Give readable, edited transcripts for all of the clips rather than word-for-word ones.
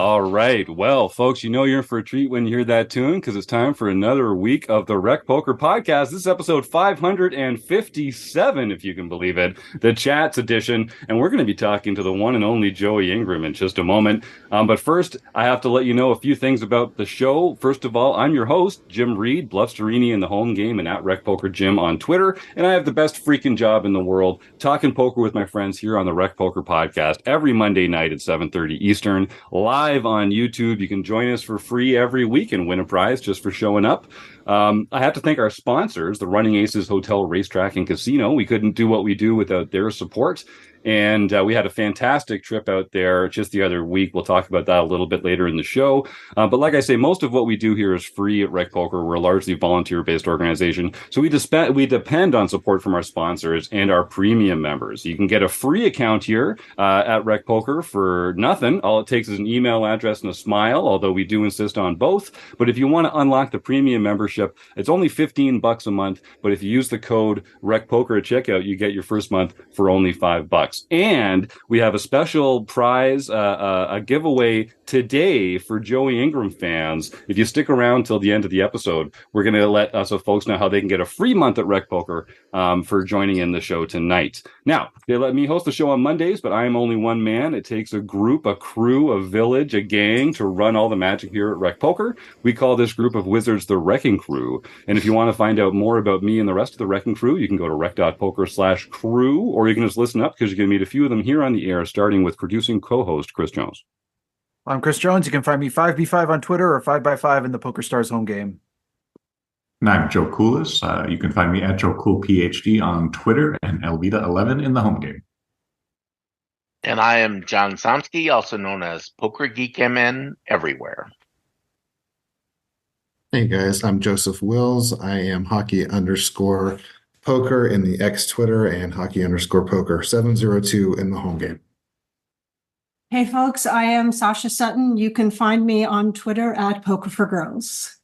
All right. Well, folks, you know you're in for a treat when you hear that tune because it's time for another week of the Rec Poker Podcast. This is episode 557, if you can believe it, the Chats edition. And we're going to be talking to the one and only Joey Ingram in just a moment. But first, I have to let you know a few things about the show. First of all, I'm your host, Jim Reid, Bluffsterini in the home game and at RecPoker Jim on Twitter. And I have the best freaking job in the world, talking poker with my friends here on the Rec Poker Podcast every Monday night at 7:30 Eastern, live on YouTube. You can join us for free every week and win a prize just for showing up. I have to thank our sponsors, the Running Aces Hotel, Racetrack, and Casino. We couldn't do what we do without their support. And we had a fantastic trip out there just the other week. We'll talk about that a little bit later in the show. But like I say, most of what we do here is free at Rec Poker. We're a largely volunteer-based organization. So we depend on support from our sponsors and our premium members. You can get a free account here at Rec Poker for nothing. All it takes is an email address and a smile, although we do insist on both. But if you want to unlock the premium membership, it's only $15 a month. But if you use the code RecPoker at checkout, you get your first month for only $5. And we have a special prize, a giveaway today for Joey Ingram fans. If you stick around till the end of the episode, we're going to let us folks know how they can get a free month at Rec Poker for joining in the show tonight. Now, they let me host the show on Mondays, but I am only one man. It takes a group, a crew, a village, a gang to run all the magic here at Rec Poker. We call this group of wizards the RECing Crew. And if you want to find out more about me and the rest of the RECing Crew, you can go to rec.poker/crew, or you can just listen up because you can meet a few of them here on the air, starting with producing co-host Chris Jones. I'm Chris Jones. You can find me 5B5 on Twitter or 5x5 in the PokerStars home game. And I'm Joe Coolis. You can find me at JoeCoolPhD on Twitter and Elvita11 in the home game. And I am John Somsky, also known as Poker Geek MN everywhere. Hey guys, I'm Joseph Wills. I am hockey_poker in the X Twitter and hockey_poker 702 in the home game. Hey folks, I am Sasha Sutton. You can find me on Twitter at Poker for Girls.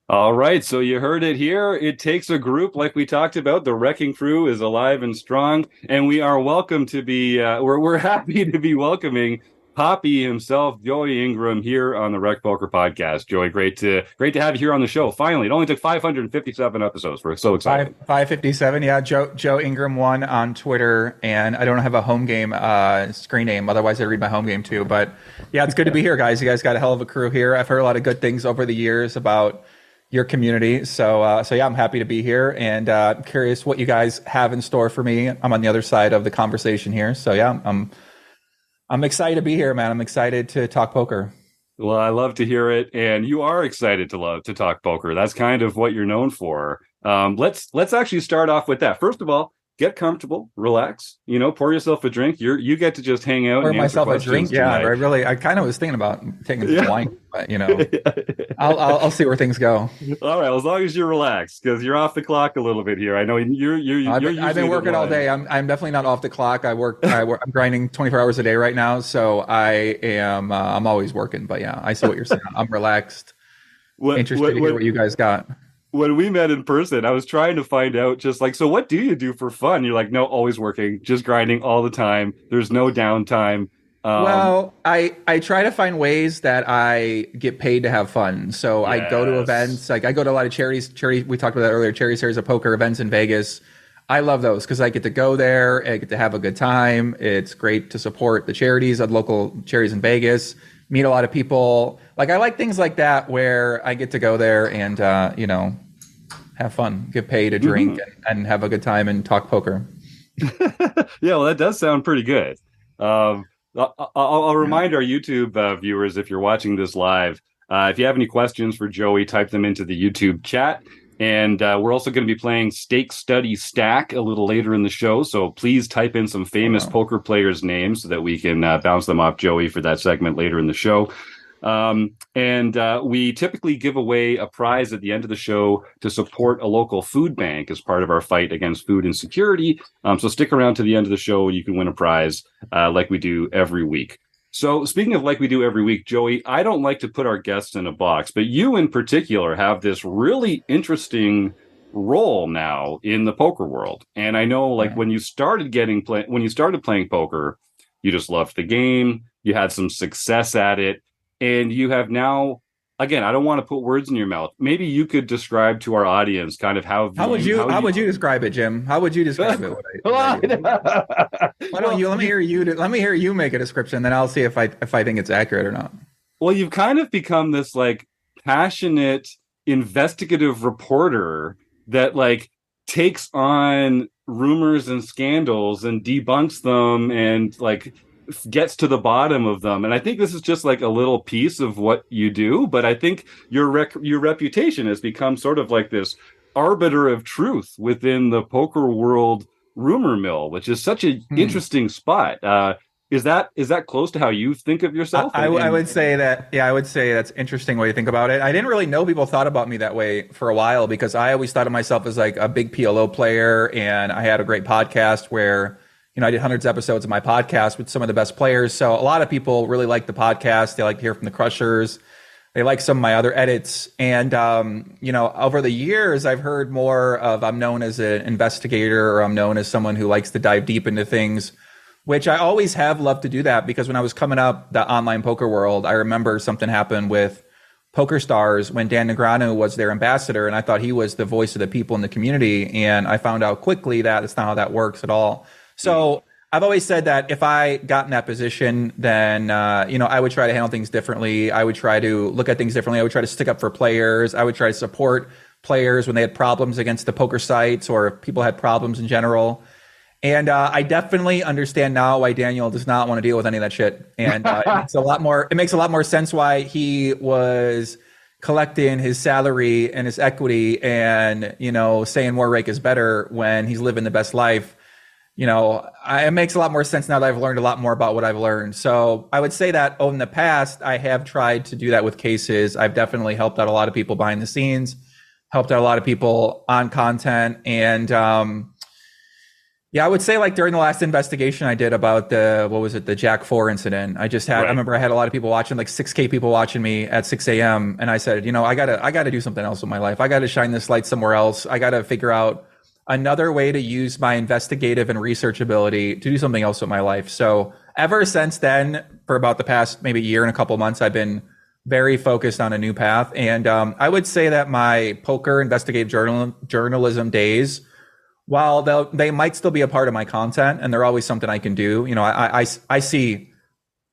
All right, so you heard it here. It takes a group like we talked about. The RECing Crew is alive and strong, and we are welcome to be. We're happy to be welcoming Papi himself, Joey Ingram, here on the Rec Poker Podcast. Joey, great to have you here on the show. Finally, it only took 557 episodes. We're so excited. 557, yeah. Joe Ingram 1 on Twitter, and I don't have a home game screen name. Otherwise, I read my home game too. But yeah, it's good to be here, guys. You guys got a hell of a crew here. I've heard a lot of good things over the years about your community. So yeah, I'm happy to be here, and I'm curious what you guys have in store for me. I'm on the other side of the conversation here. So yeah, I'm excited to be here, man. I'm excited to talk poker. Well, I love to hear it, and you are excited to talk poker. That's kind of what you're known for. Let's actually start off with that. First of all, get comfortable, relax. Pour yourself a drink. You get to just hang out. Pour and myself a drink. Tonight. Yeah, I kind of was thinking about taking some wine, but I'll see where things go. All right, as long as you're relaxed, because you're off the clock a little bit here. I know I've been working all day. I'm definitely not off the clock. I'm grinding 24 hours a day right now, so I am. I'm always working. But yeah, I see what you're saying. I'm relaxed. Interested to hear what you guys got. When we met in person, I was trying to find out so what do you do for fun? You're like, no, always working, just grinding all the time. There's no downtime. Well, I try to find ways that I get paid to have fun. So yes. I go to events. Like I go to a lot of charities. We talked about that earlier. Charity series of poker events in Vegas. I love those because I get to go there. I get to have a good time. It's great to support the charities of local charities in Vegas. Meet a lot of people. Like I like things like that where I get to go there and have fun, get paid a drink, and have a good time and talk poker. Yeah, well, that does sound pretty good. I'll remind our YouTube viewers, if you're watching this live, if you have any questions for Joey, type them into the YouTube chat. And we're also going to be playing Stake Study Stack a little later in the show. So please type in some famous poker players' names so that we can bounce them off Joey for that segment later in the show. And we typically give away a prize at the end of the show to support a local food bank as part of our fight against food insecurity. So stick around to the end of the show. You can win a prize like we do every week. So speaking of like we do every week, Joey, I don't like to put our guests in a box, but you in particular have this really interesting role now in the poker world. And I know when you started playing poker, you just loved the game. You had some success at it. and you have now, again, I don't want to put words in your mouth. Maybe you could describe to our audience kind of how would you describe it, Jim? How would you describe it? Why don't you let me hear you make a description, then I'll see if I think it's accurate or not. Well, you've kind of become this like passionate investigative reporter that like takes on rumors and scandals and debunks them and like gets to the bottom of them. And I think this is just like a little piece of what you do, but I think your reputation has become sort of like this arbiter of truth within the poker world rumor mill, which is such an interesting spot. Is that close to how you think of yourself? I would say that, I would say that's an interesting way to think about it. I didn't really know people thought about me that way for a while because I always thought of myself as like a big PLO player, and I had a great podcast where, I did hundreds of episodes of my podcast with some of the best players. So a lot of people really like the podcast. They like to hear from the crushers. They like some of my other edits. And, over the years, I've heard more of I'm known as an investigator, or I'm known as someone who likes to dive deep into things, which I always have loved to do that because when I was coming up the online poker world, I remember something happened with Poker Stars when Dan Negreanu was their ambassador, and I thought he was the voice of the people in the community. And I found out quickly that it's not how that works at all. So I've always said that if I got in that position, then, I would try to handle things differently. I would try to look at things differently. I would try to stick up for players. I would try to support players when they had problems against the poker sites or if people had problems in general. And I definitely understand now why Daniel does not want to deal with any of that shit. And it makes a lot more sense why he was collecting his salary and his equity and, saying more rake is better when he's living the best life. It makes a lot more sense now that I've learned a lot more about what I've learned. So I would say that in the past, I have tried to do that with cases. I've definitely helped out a lot of people behind the scenes, helped out a lot of people on content. And I would say like during the last investigation I did about the Jack 4 incident, I remember I had a lot of people watching, like 6K people watching me at 6 a.m. And I said, I gotta do something else with my life. I gotta shine this light somewhere else. I gotta figure out another way to use my investigative and research ability to do something else with my life. So ever since then, for about the past maybe year and a couple months, I've been very focused on a new path. And I would say that my poker investigative journalism days, while they might still be a part of my content and they're always something I can do, I see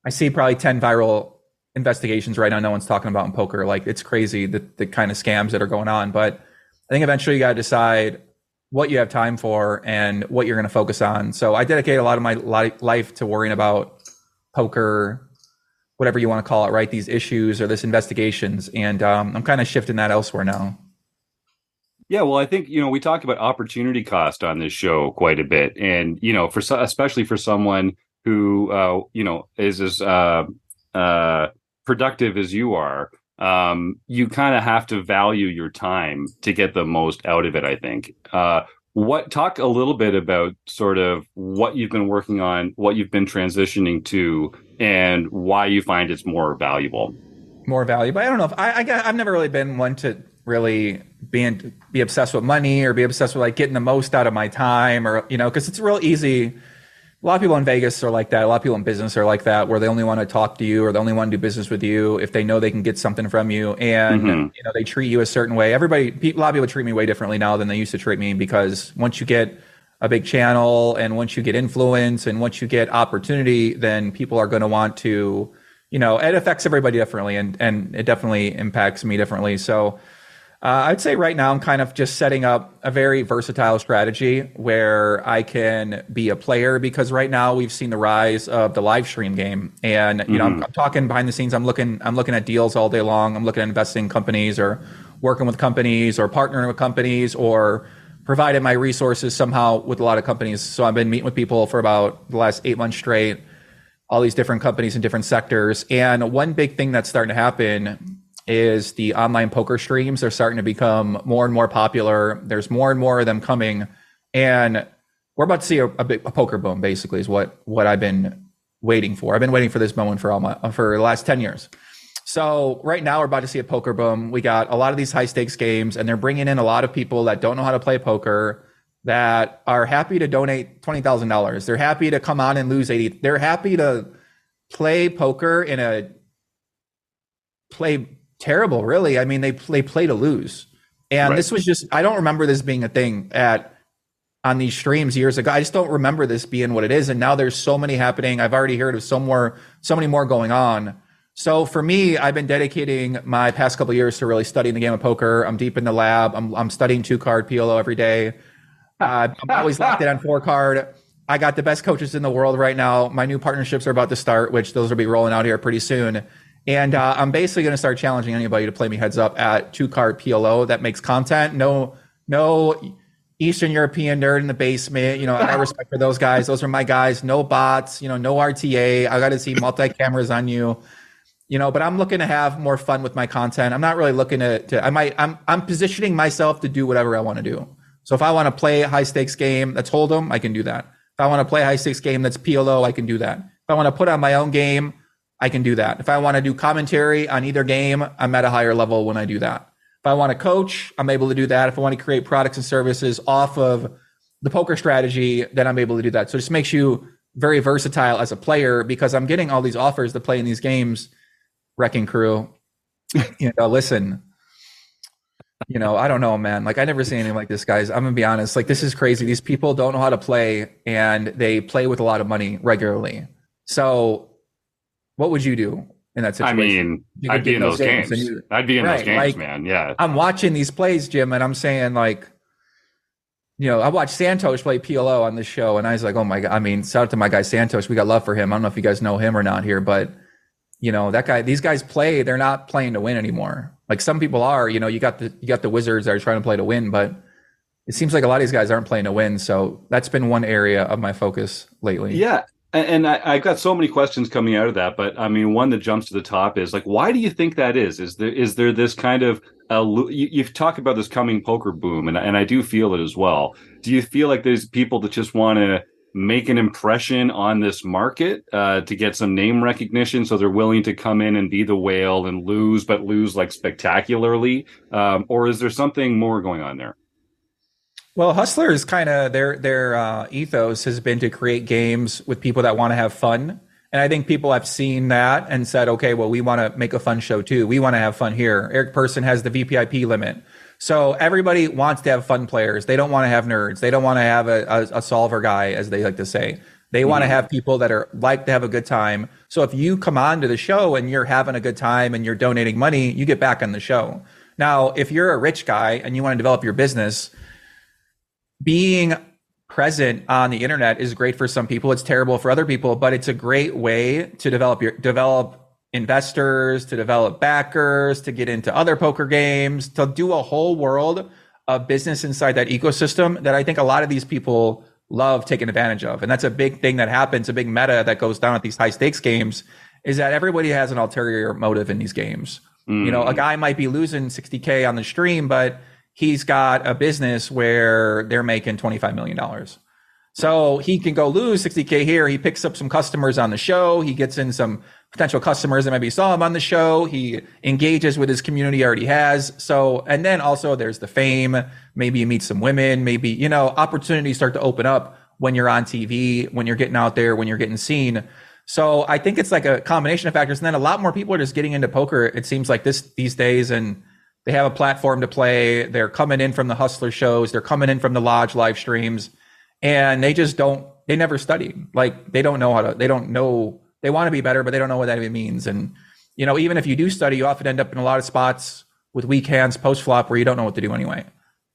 probably 10 viral investigations right now no one's talking about in poker. Like, it's crazy the kind of scams that are going on. But I think eventually you got to decide what you have time for and what you're going to focus on. So I dedicate a lot of my life to worrying about poker, whatever you want to call it, right? These issues or this investigations. And I'm kind of shifting that elsewhere now. Yeah, well, I think, we talk about opportunity cost on this show quite a bit. And, especially for someone who, is as productive as you are, you kind of have to value your time to get the most out of it, I think. Talk a little bit about sort of what you've been working on, what you've been transitioning to, and why you find it's more valuable. More valuable. I don't know if I've never really been one to really be obsessed with money or be obsessed with like getting the most out of my time, or, because it's real easy. A lot of people in Vegas are like that. A lot of people in business are like that, where they only want to talk to you or they only want to do business with you if they know they can get something from you. And, they treat you a certain way. A lot of people treat me way differently now than they used to treat me, because once you get a big channel and once you get influence and once you get opportunity, then people are going to want to, it affects everybody differently, and it definitely impacts me differently. So I'd say right now I'm kind of just setting up a very versatile strategy where I can be a player, because right now we've seen the rise of the live stream game, and I'm talking behind the scenes. I'm looking at deals all day long. I'm looking at investing in companies or working with companies or partnering with companies or providing my resources somehow with a lot of companies. So I've been meeting with people for about the last 8 months straight, all these different companies in different sectors. And one big thing that's starting to happen is the online poker streams are starting to become more and more popular. There's more and more of them coming, and we're about to see a poker boom, basically, is what I've been waiting for. I've been waiting for this moment for the last 10 years. So right now we're about to see a poker boom. We got a lot of these high stakes games, and they're bringing in a lot of people that don't know how to play poker, that are happy to donate $20,000. They're happy to come on and lose 80. They're happy to play poker in a play terrible, really. I mean, they play to lose. And Right. this was just, I don't remember this being a thing on these streams years ago. I just don't remember this being what it is. And now there's so many happening. I've already heard of so many more going on. So for me, I've been dedicating my past couple of years to really studying the game of poker. I'm deep in the lab. I'm studying 2-card PLO every day. I'm always locked in on 4-card. I got the best coaches in the world right now. My new partnerships are about to start, which those will be rolling out here pretty soon. And I'm basically going to start challenging anybody to play me heads up at 2-card PLO that makes content. No Eastern European nerd in the basement. You know, I got respect for those guys. Those are my guys. No bots, you know, no RTA. I got to see multi-cameras on you. You know, but I'm looking to have more fun with my content. I'm not really looking I'm positioning myself to do whatever I want to do. So if I want to play a high stakes game that's Hold'em, I can do that. If I want to play a high stakes game that's PLO, I can do that. If I want to put on my own game, I can do that. If I want to do commentary on either game, I'm at a higher level when I do that. If I want to coach, I'm able to do that. If I want to create products and services off of the poker strategy, then I'm able to do that. So it just makes you very versatile as a player because I'm getting all these offers to play in these games. RECing Crew, you know, listen, you know, I don't know, man. Like, I never seen anything like this, guys. I'm gonna be honest. Like, this is crazy. These people don't know how to play, and they play with a lot of money regularly. So, what would you do in that situation? I mean, I'd be in those games. I'd be in those games, like, man. Yeah. I'm watching these plays, Jim, and I'm saying, like, you know, I watched Santosh play PLO on this show, and I was like, oh my God. I mean, shout out to my guy Santosh. We got love for him. I don't know if you guys know him or not here, but you know, that guy, these guys play, they're not playing to win anymore. Like some people are, you know, you got the Wizards that are trying to play to win, but it seems like a lot of these guys aren't playing to win. So that's been one area of my focus lately. Yeah. And I've got so many questions coming out of that, but I mean, one that jumps to the top is like, why do you think that is? Is there this kind of, you've talked about this coming poker boom, and I do feel it as well. Do you feel like there's people that just want to make an impression on this market to get some name recognition, so they're willing to come in and be the whale and lose like spectacularly? Or is there something more going on there? Well, Hustler is kind of their ethos has been to create games with people that want to have fun. And I think people have seen that and said, okay, well, we want to make a fun show too. We want to have fun here. Eric Person has the VPIP limit. So everybody wants to have fun players. They don't want to have nerds. They don't want to have a solver guy, as they like to say. They want to have people that are like to have a good time. So if you come on to the show and you're having a good time and you're donating money, you get back on the show. Now, if you're a rich guy and you want to develop your business, being present on the internet is great for some people. It's terrible for other people, but it's a great way to develop investors, to develop backers, to get into other poker games, to do a whole world of business inside that ecosystem that I think a lot of these people love taking advantage of. And that's a big thing that happens, a big meta that goes down at these high stakes games, is that everybody has an ulterior motive in these games. You know, a guy might be losing 60K on the stream, but he's got a business where they're making $25 million. So he can go lose 60K here. He picks up some customers on the show. He gets in some potential customers that maybe saw him on the show. He engages with his community he already has. So, and then also there's the fame. Maybe you meet some women, maybe, you know, opportunities start to open up when you're on TV, when you're getting out there, when you're getting seen. So I think it's like a combination of factors. And then a lot more people are just getting into poker, it seems like these days, and they have a platform to play. They're coming in from the Hustler shows. They're coming in from the Lodge live streams. And they never studied. Like they don't know they want to be better, but they don't know what that even means. And, you know, even if you do study, you often end up in a lot of spots with weak hands post flop where you don't know what to do anyway.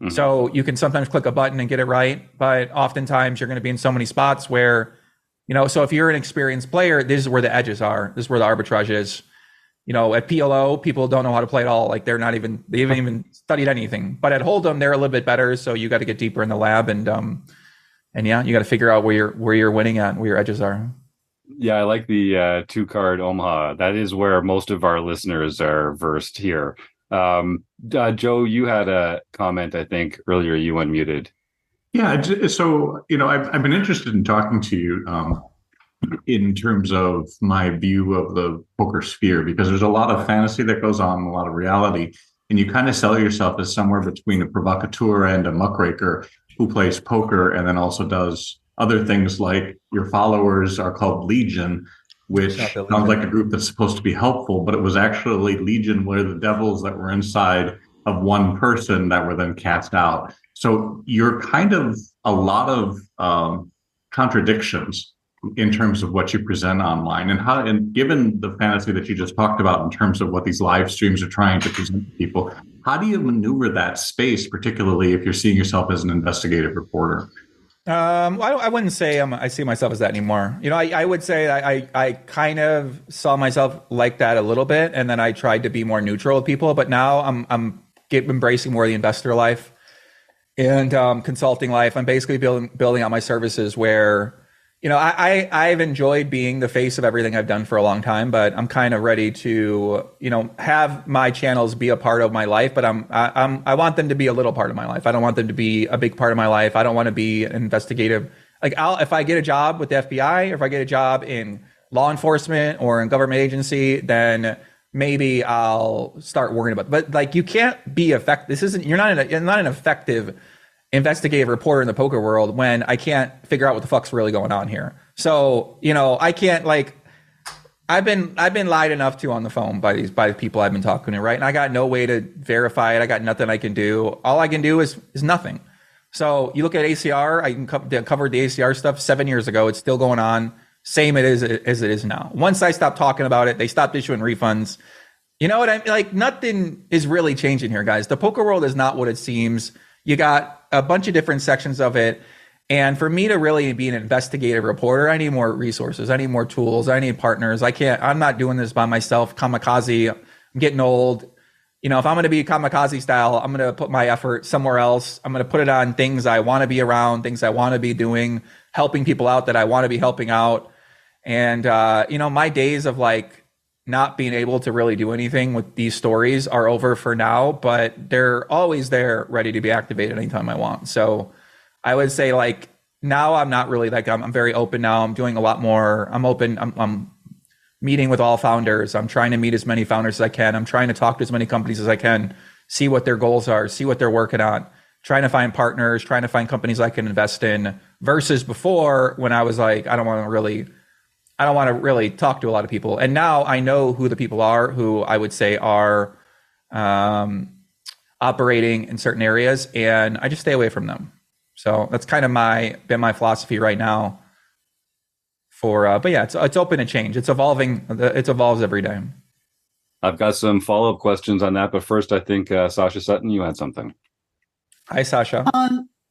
Mm-hmm. So you can sometimes click a button and get it right. But oftentimes you're going to be in so many spots where, you know, so if you're an experienced player, this is where the edges are. This is where the arbitrage is. You know, at PLO, people don't know how to play at all. Like they haven't even studied anything. But at Hold'em, they're a little bit better. So you got to get deeper in the lab and yeah, you got to figure out where you're winning at, where your edges are. Yeah, I like the 2-card Omaha. That is where most of our listeners are versed here. Joe, you had a comment, I think, earlier. You unmuted. Yeah, so, you know, I've been interested in talking to you in terms of my view of the poker sphere, because there's a lot of fantasy that goes on, a lot of reality, and you kind of sell yourself as somewhere between a provocateur and a muckraker who plays poker and then also does other things like your followers are called Legion, which Not the sounds Legion. like a group that's supposed to be helpful, but it was actually Legion, where the devils that were inside of one person that were then cast out. So you're kind of a lot of contradictions in terms of what you present online, and given the fantasy that you just talked about in terms of what these live streams are trying to present to people, how do you maneuver that space, particularly if you're seeing yourself as an investigative reporter? I wouldn't say I see myself as that anymore. I would say I kind of saw myself like that a little bit, and then I tried to be more neutral with people. But now I'm embracing more of the investor life and consulting life. I'm basically building out my services where, I've enjoyed being the face of everything I've done for a long time, but I'm kind of ready to, have my channels be a part of my life, but I want them to be a little part of my life. I don't want them to be a big part of my life. I don't want to be an investigative. Like if I get a job with the FBI, or if I get a job in law enforcement or in government agency, then maybe I'll start worrying about it. But like, you can't be effective. You're not an effective investigative reporter in the poker world when I can't figure out what the fuck's really going on here. So, I can't I've been lied enough to on the phone by the people I've been talking to, right? And I got no way to verify it. I got nothing I can do. All I can do is nothing. So you look at ACR, I covered the ACR stuff 7 years ago. It's still going on. Same as it is now. Once I stopped talking about it, they stopped issuing refunds. You know what I mean? Like, nothing is really changing here, guys. The poker world is not what it seems. You got a bunch of different sections of it. And for me to really be an investigative reporter, I need more resources. I need more tools. I need partners. I'm not doing this by myself. Kamikaze. I'm getting old. If I'm going to be kamikaze style, I'm going to put my effort somewhere else. I'm going to put it on things I want to be around, things I want to be doing, helping people out that I want to be helping out. And, my days of not being able to really do anything with these stories are over for now, but they're always there ready to be activated anytime I want. So I would say now I'm not really I'm very open now. I'm doing a lot more. I'm open. I'm meeting with all founders. I'm trying to meet as many founders as I can. I'm trying to talk to as many companies as I can, see what their goals are, see what they're working on, trying to find partners, trying to find companies I can invest in, versus before when I was I don't want to really talk to a lot of people. And now I know who the people are who I would say are operating in certain areas, and I just stay away from them. So that's kind of been my philosophy right now. But yeah, it's open to change. It's evolving. It evolves every day. I've got some follow-up questions on that, but first I think Sasha Sutton, you had something. Hi, Sasha.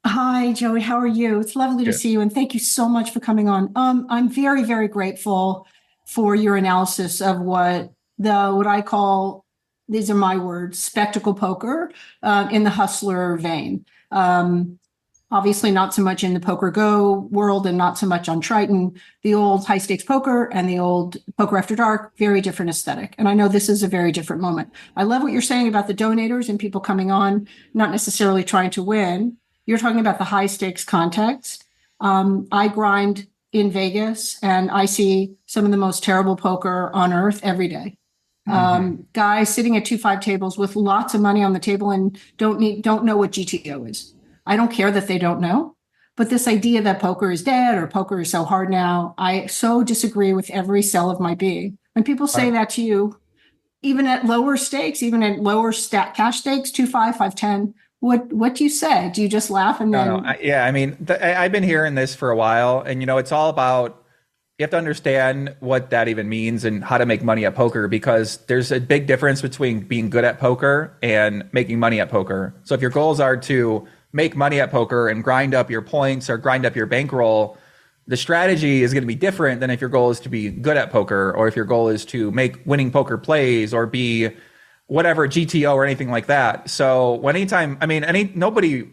Hi, Joey. How are you? It's lovely to see you, and thank you so much for coming on. I'm very, very grateful for your analysis of what I call, these are my words, spectacle poker in the hustler vein. Obviously not so much in the Poker Go world and not so much on Triton. The old high stakes poker and the old poker after dark, very different aesthetic. And I know this is a very different moment. I love what you're saying about the donators and people coming on, not necessarily trying to win. You're talking about the high stakes context. I grind in Vegas and I see some of the most terrible poker on earth every day. Guys sitting at 2-5 tables with lots of money on the table and don't know what GTO is. I don't care that they don't know, but this idea that poker is dead or poker is so hard now, I so disagree with every cell of my being. When people say that to you, even at lower stakes, even at lower cash stakes, 2-5, 5-10, what do you say? Do you just laugh and then? No. Yeah, I mean, I've been hearing this for a while, and it's all about, you have to understand what that even means and how to make money at poker, because there's a big difference between being good at poker and making money at poker. So if your goals are to make money at poker and grind up your points or grind up your bankroll, the strategy is going to be different than if your goal is to be good at poker, or if your goal is to make winning poker plays or be whatever GTO or anything like that. So nobody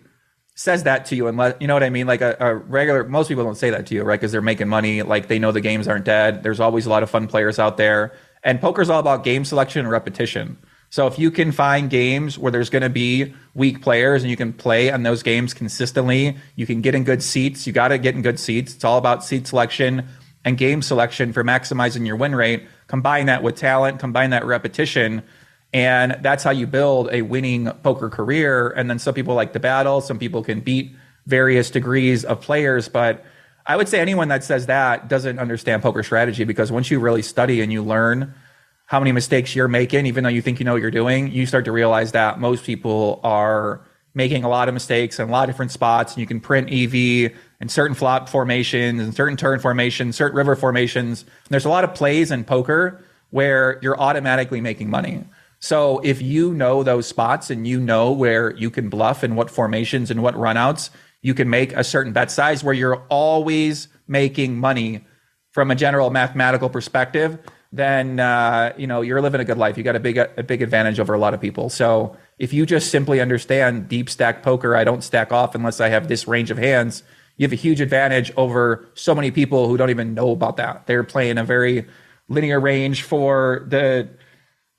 says that to you unless, you know what I mean? Like a regular, most people don't say that to you, right? Because they're making money. Like, they know the games aren't dead. There's always a lot of fun players out there, and poker's all about game selection and repetition. So if you can find games where there's going to be weak players and you can play on those games consistently, you can get in good seats. You got to get in good seats. It's all about seat selection and game selection for maximizing your win rate. Combine that with talent, combine that repetition, and that's how you build a winning poker career. And then some people like to battle. Some people can beat various degrees of players, but I would say anyone that says that doesn't understand poker strategy, because once you really study and you learn how many mistakes you're making, even though you think you know what you're doing, you start to realize that most people are making a lot of mistakes in a lot of different spots. And you can print EV and certain flop formations and certain turn formations, certain river formations. And there's a lot of plays in poker where you're automatically making money. So if you know those spots and you know where you can bluff and what formations and what runouts, you can make a certain bet size where you're always making money from a general mathematical perspective, then you're living a good life. You got a big advantage over a lot of people. So if you just simply understand deep stack poker, I don't stack off unless I have this range of hands, you have a huge advantage over so many people who don't even know about that. They're playing a very linear range for the,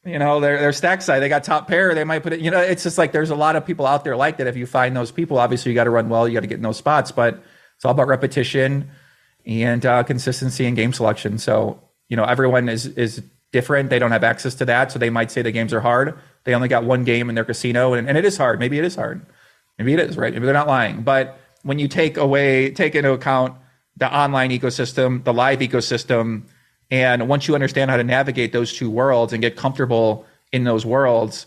their stack side. They got top pair. They might put it, it's just like there's a lot of people out there like that. If you find those people, obviously you got to run well, you got to get in those spots, but it's all about repetition and consistency and game selection. So, everyone is different. They don't have access to that. So they might say the games are hard. They only got one game in their casino, and it is hard. Maybe it is hard. Maybe it is, right? Maybe they're not lying. But when you take into account the online ecosystem, the live ecosystem, and once you understand how to navigate those two worlds and get comfortable in those worlds,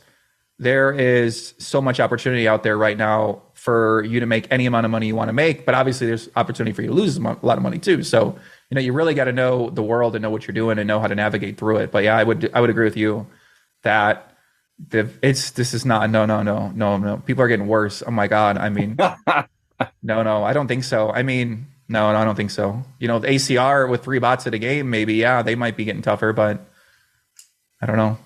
there is so much opportunity out there right now for you to make any amount of money you want to make. But obviously there's opportunity for you to lose a lot of money too. So, you really got to know the world and know what you're doing and know how to navigate through it. But yeah, I would agree with you that this is not, no. People are getting worse. Oh my God. I mean, no, I don't think so. I mean, no, I don't think so. The ACR with 3 bots at a game, maybe, yeah, they might be getting tougher, but I don't know.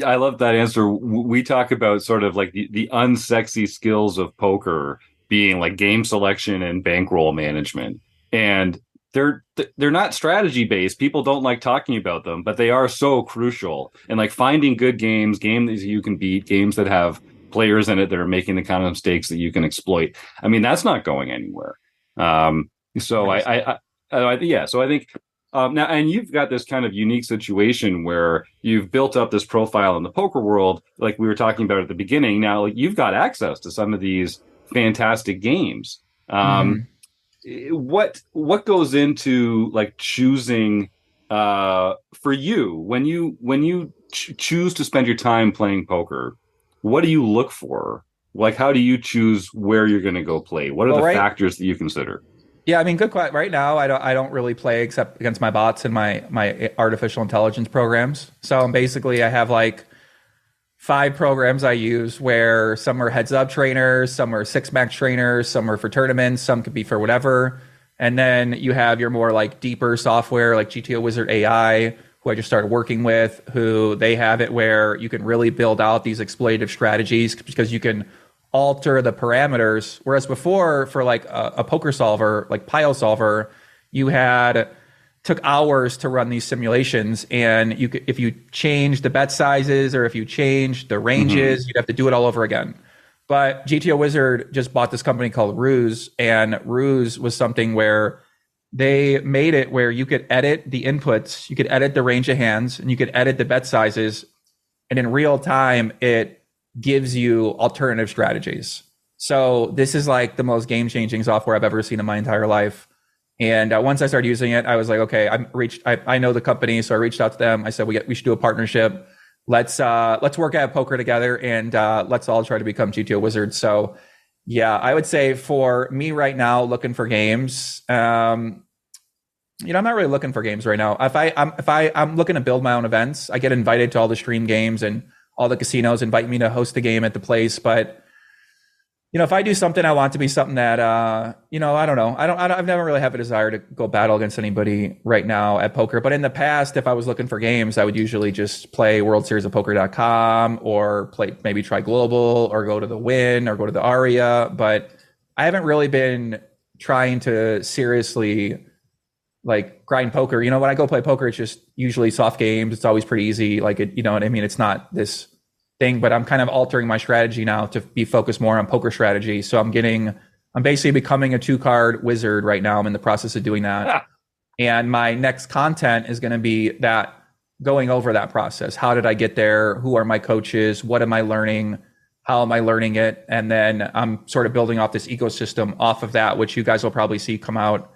I love that answer. We talk about sort of like the unsexy skills of poker being like game selection and bankroll management. And they're not strategy based. People don't like talking about them, but they are so crucial. And like finding good games that you can beat, games that have players in it that are making the kind of mistakes that you can exploit. I mean, that's not going anywhere. So I think now, and you've got this kind of unique situation where you've built up this profile in the poker world, like we were talking about at the beginning. Now, like, you've got access to some of these fantastic games. What goes into like choosing for you when you choose to spend your time playing poker? What do you look for? Like, how do you choose where you're going to go play? What are the factors that you consider? Yeah, I mean, good question. Right now, I don't really play except against my bots and my artificial intelligence programs. So basically, I have like 5 programs I use, where some are heads up trainers, some are 6-max trainers, some are for tournaments, some could be for whatever. And then you have your more like deeper software like GTO Wizard AI, who I just started working with, who they have it where you can really build out these exploitative strategies because you can alter the parameters. Whereas before, for like a poker solver, like Pile Solver, you took hours to run these simulations, and if you change the bet sizes or if you change the ranges, you'd have to do it all over again. But GTO Wizard just bought this company called Ruse, and Ruse was something where they made it where you could edit the inputs, you could edit the range of hands, and you could edit the bet sizes, and in real time, it gives you alternative strategies. So this is like the most game-changing software I've ever seen in my entire life. And once I started using it, I was like, okay, I know the company, so I reached out to them. I said, we should do a partnership. Let's work at poker together, and let's all try to become GTO Wizards. So yeah, I would say for me right now, looking for games, I'm not really looking for games right now. If I'm looking to build my own events, I get invited to all the stream games, and all the casinos invite me to host a game at the place. But if I do something, I want to be something that, I don't know. I've never really have a desire to go battle against anybody right now at poker. But in the past, if I was looking for games, I would usually just play World Series of Poker.com, or maybe try Global, or go to the Win, or go to the Aria. But I haven't really been trying to seriously like grind poker. When I go play poker, it's just usually soft games. It's always pretty easy. Like, what I mean? It's not this thing, but I'm kind of altering my strategy now to be focused more on poker strategy. So I'm basically becoming a 2-card wizard right now. I'm in the process of doing that. And my next content is going to be that, going over that process. How did I get there? Who are my coaches? What am I learning? How am I learning it? And then I'm sort of building off this ecosystem off of that, which you guys will probably see come out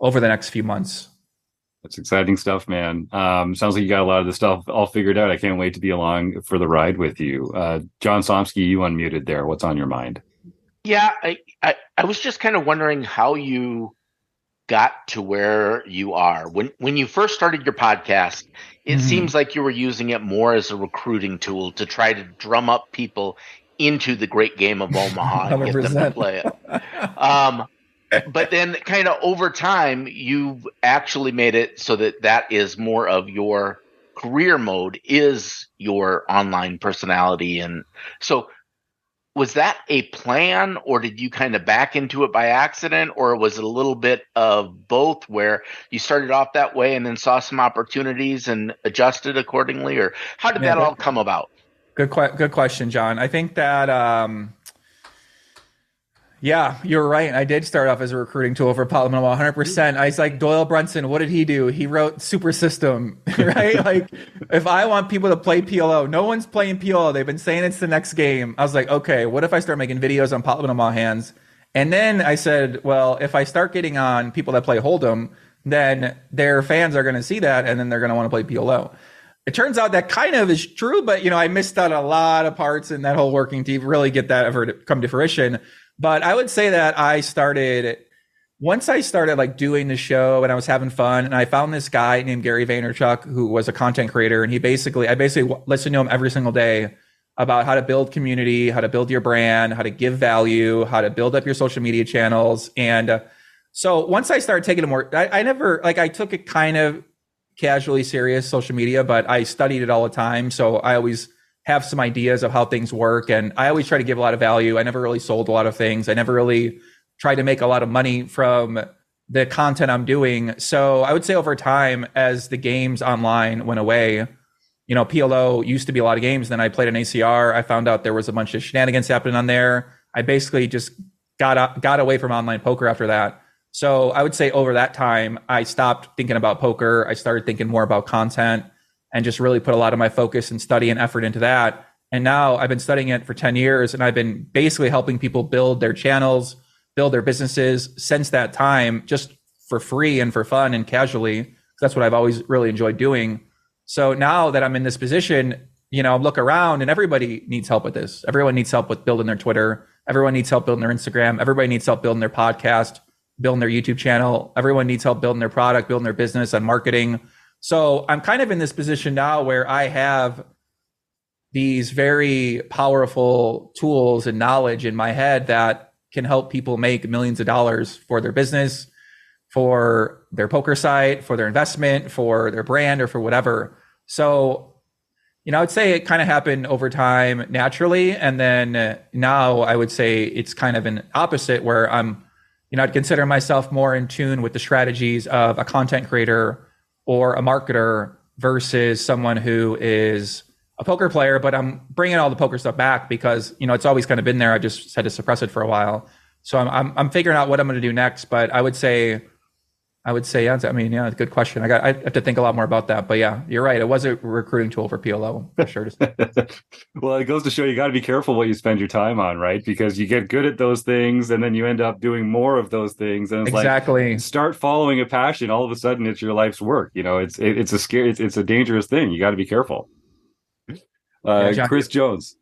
over the next few months. That's exciting stuff, man. Sounds like you got a lot of the stuff all figured out. I can't wait to be along for the ride with you. John Somsky, you unmuted there. What's on your mind? Yeah, I was just kind of wondering how you got to where you are. When you first started your podcast, it seems like you were using it more as a recruiting tool to try to drum up people into the great game of Omaha and get them to play it. But then kind of over time, you've actually made it so that is more of your career mode, is your online personality. And so was that a plan, or did you kind of back into it by accident, or was it a little bit of both where you started off that way and then saw some opportunities and adjusted accordingly? Or how did that all come about? Good question, John. I think that, yeah, you're right. I did start off as a recruiting tool for Papi 100%. I was like, Doyle Brunson, what did he do? He wrote Super System, right? Like, if I want people to play PLO, no one's playing PLO. They've been saying it's the next game. I was like, okay, what if I start making videos on Papi hands? And then I said, well, if I start getting on people that play Hold'em, then their fans are going to see that, and then they're going to want to play PLO. It turns out that kind of is true, but, I missed out a lot of parts in that whole working to really get that ever to come to fruition. But I would say that once I started like doing the show and I was having fun, and I found this guy named Gary Vaynerchuk, who was a content creator. And I basically listened to him every single day about how to build community, how to build your brand, how to give value, how to build up your social media channels. And so once I started taking it more, I took it kind of casually serious, social media, but I studied it all the time. So I always have some ideas of how things work. And I always try to give a lot of value. I never really sold a lot of things. I never really tried to make a lot of money from the content I'm doing. So I would say over time, as the games online went away, PLO used to be a lot of games. Then I played an ACR. I found out there was a bunch of shenanigans happening on there. I basically just got away from online poker after that. So I would say over that time, I stopped thinking about poker. I started thinking more about content, and just really put a lot of my focus and study and effort into that. And now I've been studying it for 10 years, and I've been basically helping people build their channels, build their businesses since that time, just for free and for fun and casually. That's what I've always really enjoyed doing. So now that I'm in this position, look around and everybody needs help with this. Everyone needs help with building their Twitter. Everyone needs help building their Instagram. Everybody needs help building their podcast, building their YouTube channel. Everyone needs help building their product, building their business and marketing. So I'm kind of in this position now where I have these very powerful tools and knowledge in my head that can help people make millions of dollars for their business, for their poker site, for their investment, for their brand, or for whatever. So, I would say it kind of happened over time naturally. And then now I would say it's kind of an opposite where I'd consider myself more in tune with the strategies of a content creator or a marketer versus someone who is a poker player. But I'm bringing all the poker stuff back because, it's always kind of been there. I just had to suppress it for a while. So I'm figuring out what I'm going to do next. But I would say, yeah, good question. I have to think a lot more about that. But yeah, you're right. It was a recruiting tool for PLO, for sure. Well, it goes to show you got to be careful what you spend your time on, right? Because you get good at those things and then you end up doing more of those things. And it's like, start following a passion. All of a sudden it's your life's work. It's a dangerous thing. You got to be careful. John, Chris Jones.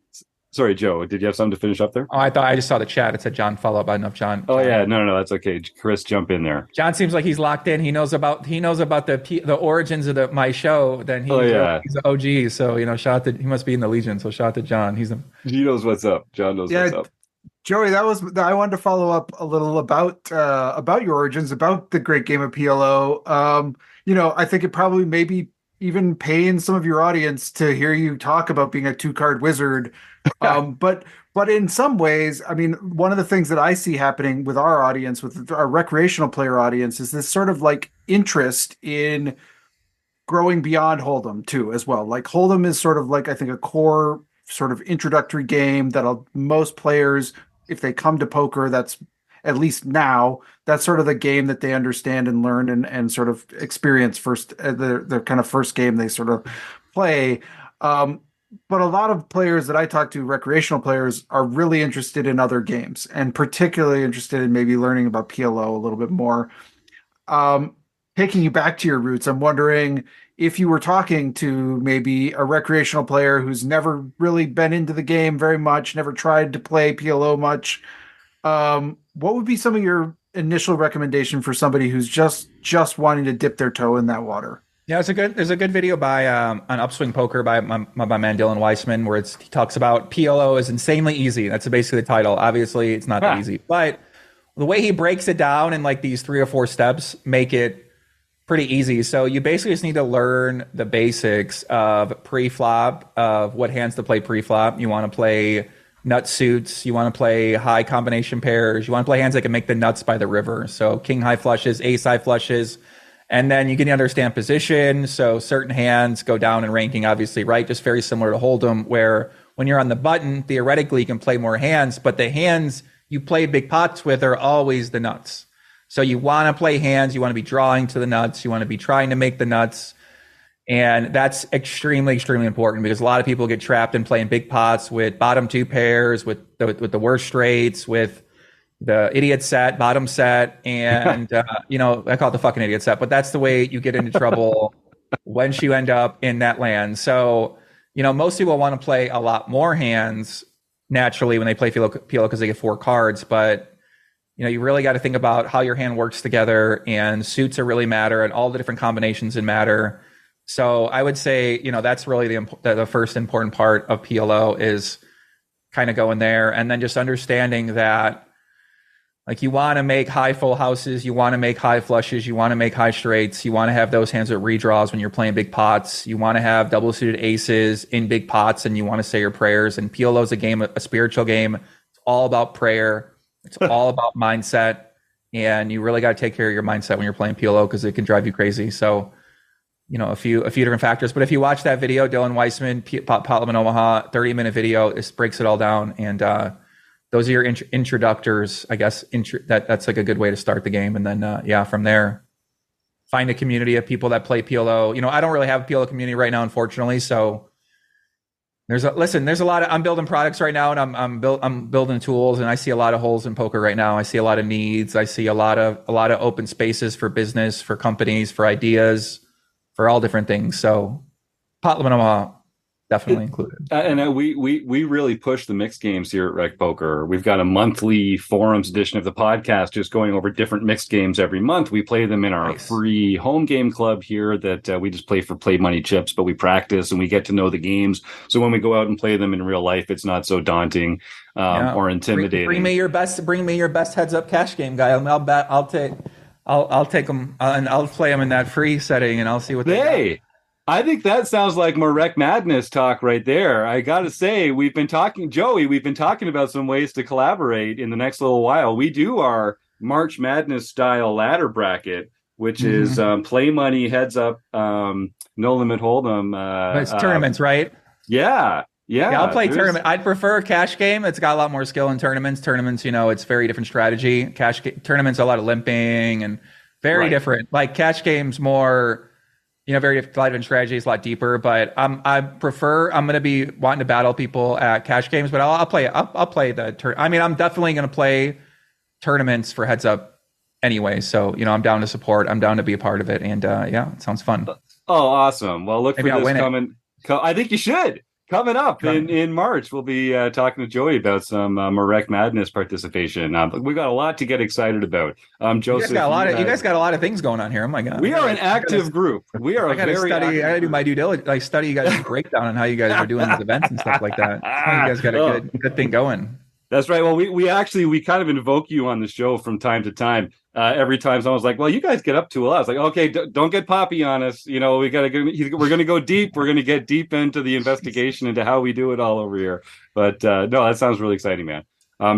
Sorry, Joe, did you have something to finish up there? Oh, I just saw the chat. It said John, follow up. I don't know if John. Oh, yeah. No, that's okay. Chris, jump in there. John seems like he's locked in. He knows about the origins of my show. Then he's an OG. So, shout out to, he must be in the Legion. So shout out to John. He knows what's up. John knows what's up. Joey, I wanted to follow up a little about your origins, about the great game of PLO. I think it probably maybe even pains some of your audience to hear you talk about being a 2-card wizard. But in some ways, I mean, one of the things that I see happening with our audience, with our recreational player audience, is this sort of like interest in growing beyond Hold'em too, as well. Like Hold'em is sort of like, I think, a core sort of introductory game that most players, if they come to poker, that's at least now, that's sort of the game that they understand and learn and sort of experience first, their kind of first game they sort of play. But a lot of players that I talk to, recreational players, are really interested in other games and particularly interested in maybe learning about PLO a little bit more. taking you back to your roots, I'm wondering if you were talking to maybe a recreational player who's never really been into the game very much, never tried to play PLO much, what would be some of your initial recommendation for somebody who's just wanting to dip their toe in that water? Yeah, there's a good video by on Upswing Poker by my man Dylan Weissman where he talks about PLO is insanely easy. That's basically the title. Obviously, it's not that easy, but the way he breaks it down in like these 3 or 4 steps make it pretty easy. So you basically just need to learn the basics of pre-flop, of what hands to play pre-flop. You want to play nut suits. You want to play high combination pairs. You want to play hands that can make the nuts by the river. So king high flushes, ace high flushes. And then you can understand position. So certain hands go down in ranking, obviously, right? Just very similar to Hold'em, where when you're on the button, theoretically, you can play more hands, but the hands you play big pots with are always the nuts. So you want to play hands. You want to be drawing to the nuts. You want to be trying to make the nuts. And that's extremely, extremely important because a lot of people get trapped in playing big pots with bottom 2 pairs, with the worst straights, with the idiot set, bottom set, and I call it the fucking idiot set, but that's the way you get into trouble once you end up in that land. So, most people want to play a lot more hands naturally when they play PLO because they get 4 cards, but you really got to think about how your hand works together, and suits are really matter, and all the different combinations in matter. So I would say, that's really the first important part of PLO is kind of going there, and then just understanding that. Like you want to make high full houses, you want to make high flushes, you want to make high straights, you want to have those hands with redraws when you're playing big pots, you want to have double suited aces in big pots, and you want to say your prayers. And PLO is a game, a spiritual game. It's all about prayer. It's all about mindset. And you really got to take care of your mindset when you're playing PLO because it can drive you crazy. So, a few different factors. But if you watch that video, Dylan Weissman, Potluck in Omaha, 30-minute video, this breaks it all down. And, those are your introductors, I guess. That's like a good way to start the game, and then from there, find a community of people that play PLO. I don't really have a PLO community right now, unfortunately. So there's a lot of. I'm building products right now, and I'm building tools, and I see a lot of holes in poker right now. I see a lot of needs. I see a lot of open spaces for business, for companies, for ideas, for all different things. So Potluck definitely included. And we really push the mixed games here at RecPoker. We've got a monthly forums edition of the podcast just going over different mixed games every month. We play them in our free home game club here that we just play for play money chips, but we practice and we get to know the games. So when we go out and play them in real life, it's not so daunting or intimidating. Bring me your best heads up cash game guy. I'll take them and I'll play them in that free setting, and I'll see what they got. I think that sounds like more Rec Madness talk right there. I got to say, we've been talking about some ways to collaborate in the next little while. We do our March Madness style ladder bracket, which is play money, heads up, no limit hold'em. It's tournaments, right? Yeah. I'll play tournament. I'd prefer a cash game. It's got a lot more skill in tournaments. Tournaments, it's very different strategy. Tournaments, a lot of limping and very different. Like cash games, more... very different strategies, a lot deeper. But I'm going to be wanting to battle people at cash games, but I'll play the. I'm definitely going to play tournaments for heads up anyway. So I'm down to support. I'm down to be a part of it, and it sounds fun. Oh, awesome! Well, look Maybe for this coming. I think you should. Coming up in March, we'll be talking to Joey about some Rec Madness participation. We've got a lot to get excited about. Joseph, you guys got a lot of things going on here. Oh my god, we are an active group. We are. I got to do my due diligence. I study you guys' breakdown on how you guys are doing these events and stuff like that. You guys got a good thing going. That's right. Well, we kind of invoke you on the show from time to time. Every time someone's like, "Well, you guys get up to a lot." It's like, "Okay, don't get Papi on us." We're going to go deep. We're going to get deep into the investigation into how we do it all over here. But no, that sounds really exciting, man.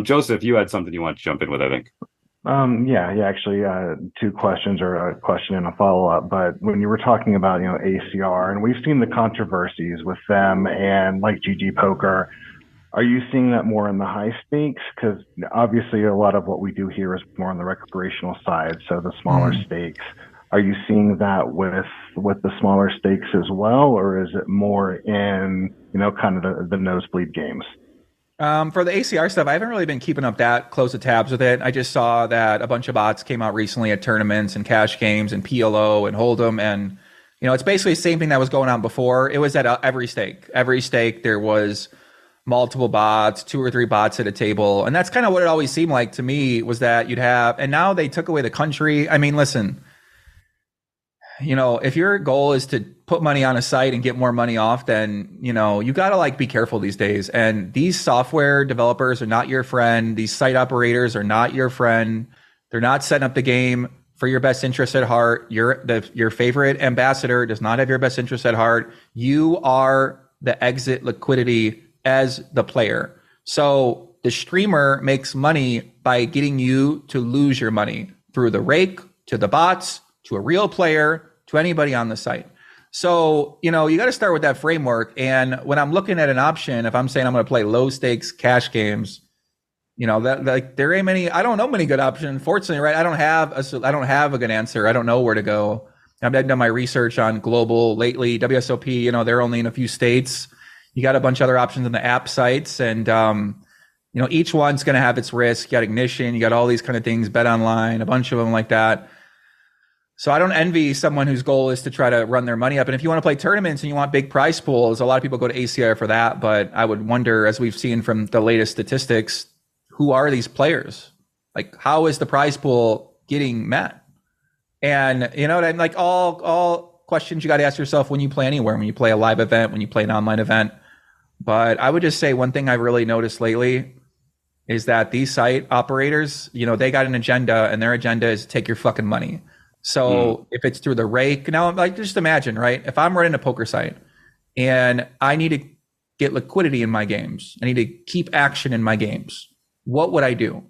Joseph, you had something you want to jump in with, I think. Actually, 2 questions, or a question and a follow-up. But when you were talking about, ACR, and we've seen the controversies with them and like GG Poker. Are you seeing that more in the high stakes? Because obviously a lot of what we do here is more on the recreational side, so the smaller stakes. Are you seeing that with the smaller stakes as well, or is it more in, kind of the nosebleed games? For the ACR stuff, I haven't really been keeping up that close of tabs with it. I just saw that a bunch of bots came out recently at tournaments and cash games and PLO and Hold'em, and it's basically the same thing that was going on before. It was at every stake. Every stake there was multiple bots, 2 or 3 bots at a table, and that's kind of what it always seemed like to me, was that you'd have. And now they took away the country. I mean, listen. If your goal is to put money on a site and get more money off, then, you got to be careful these days. And these software developers are not your friend. These site operators are not your friend. They're not setting up the game for your best interest at heart. Your favorite ambassador does not have your best interest at heart. You are the exit liquidity as the player. So the streamer makes money by getting you to lose your money through the rake, to the bots, to a real player, to anybody on the site. So, you got to start with that framework. And when I'm looking at an option, if I'm saying I'm going to play low stakes cash games, that there ain't many. I don't know many good options. Unfortunately, right? I don't have a good answer. I don't know where to go. I've done my research on global lately. WSOP, they're only in a few states. You got a bunch of other options on the app sites, and each one's going to have its risk. You got Ignition, you got all these kind of things, Bet Online, a bunch of them like that. So I don't envy someone whose goal is to try to run their money up. And if you want to play tournaments and you want big prize pools, a lot of people go to ACR for that. But I would wonder, as we've seen from the latest statistics, who are these players? How is the prize pool getting met? And all questions you got to ask yourself when you play anywhere, when you play a live event, when you play an online event. But I would just say one thing I've really noticed lately is that these site operators, they got an agenda, and their agenda is to take your fucking money. So if it's through the rake, now just imagine, right? If I'm running a poker site and I need to get liquidity in my games, I need to keep action in my games, what would I do?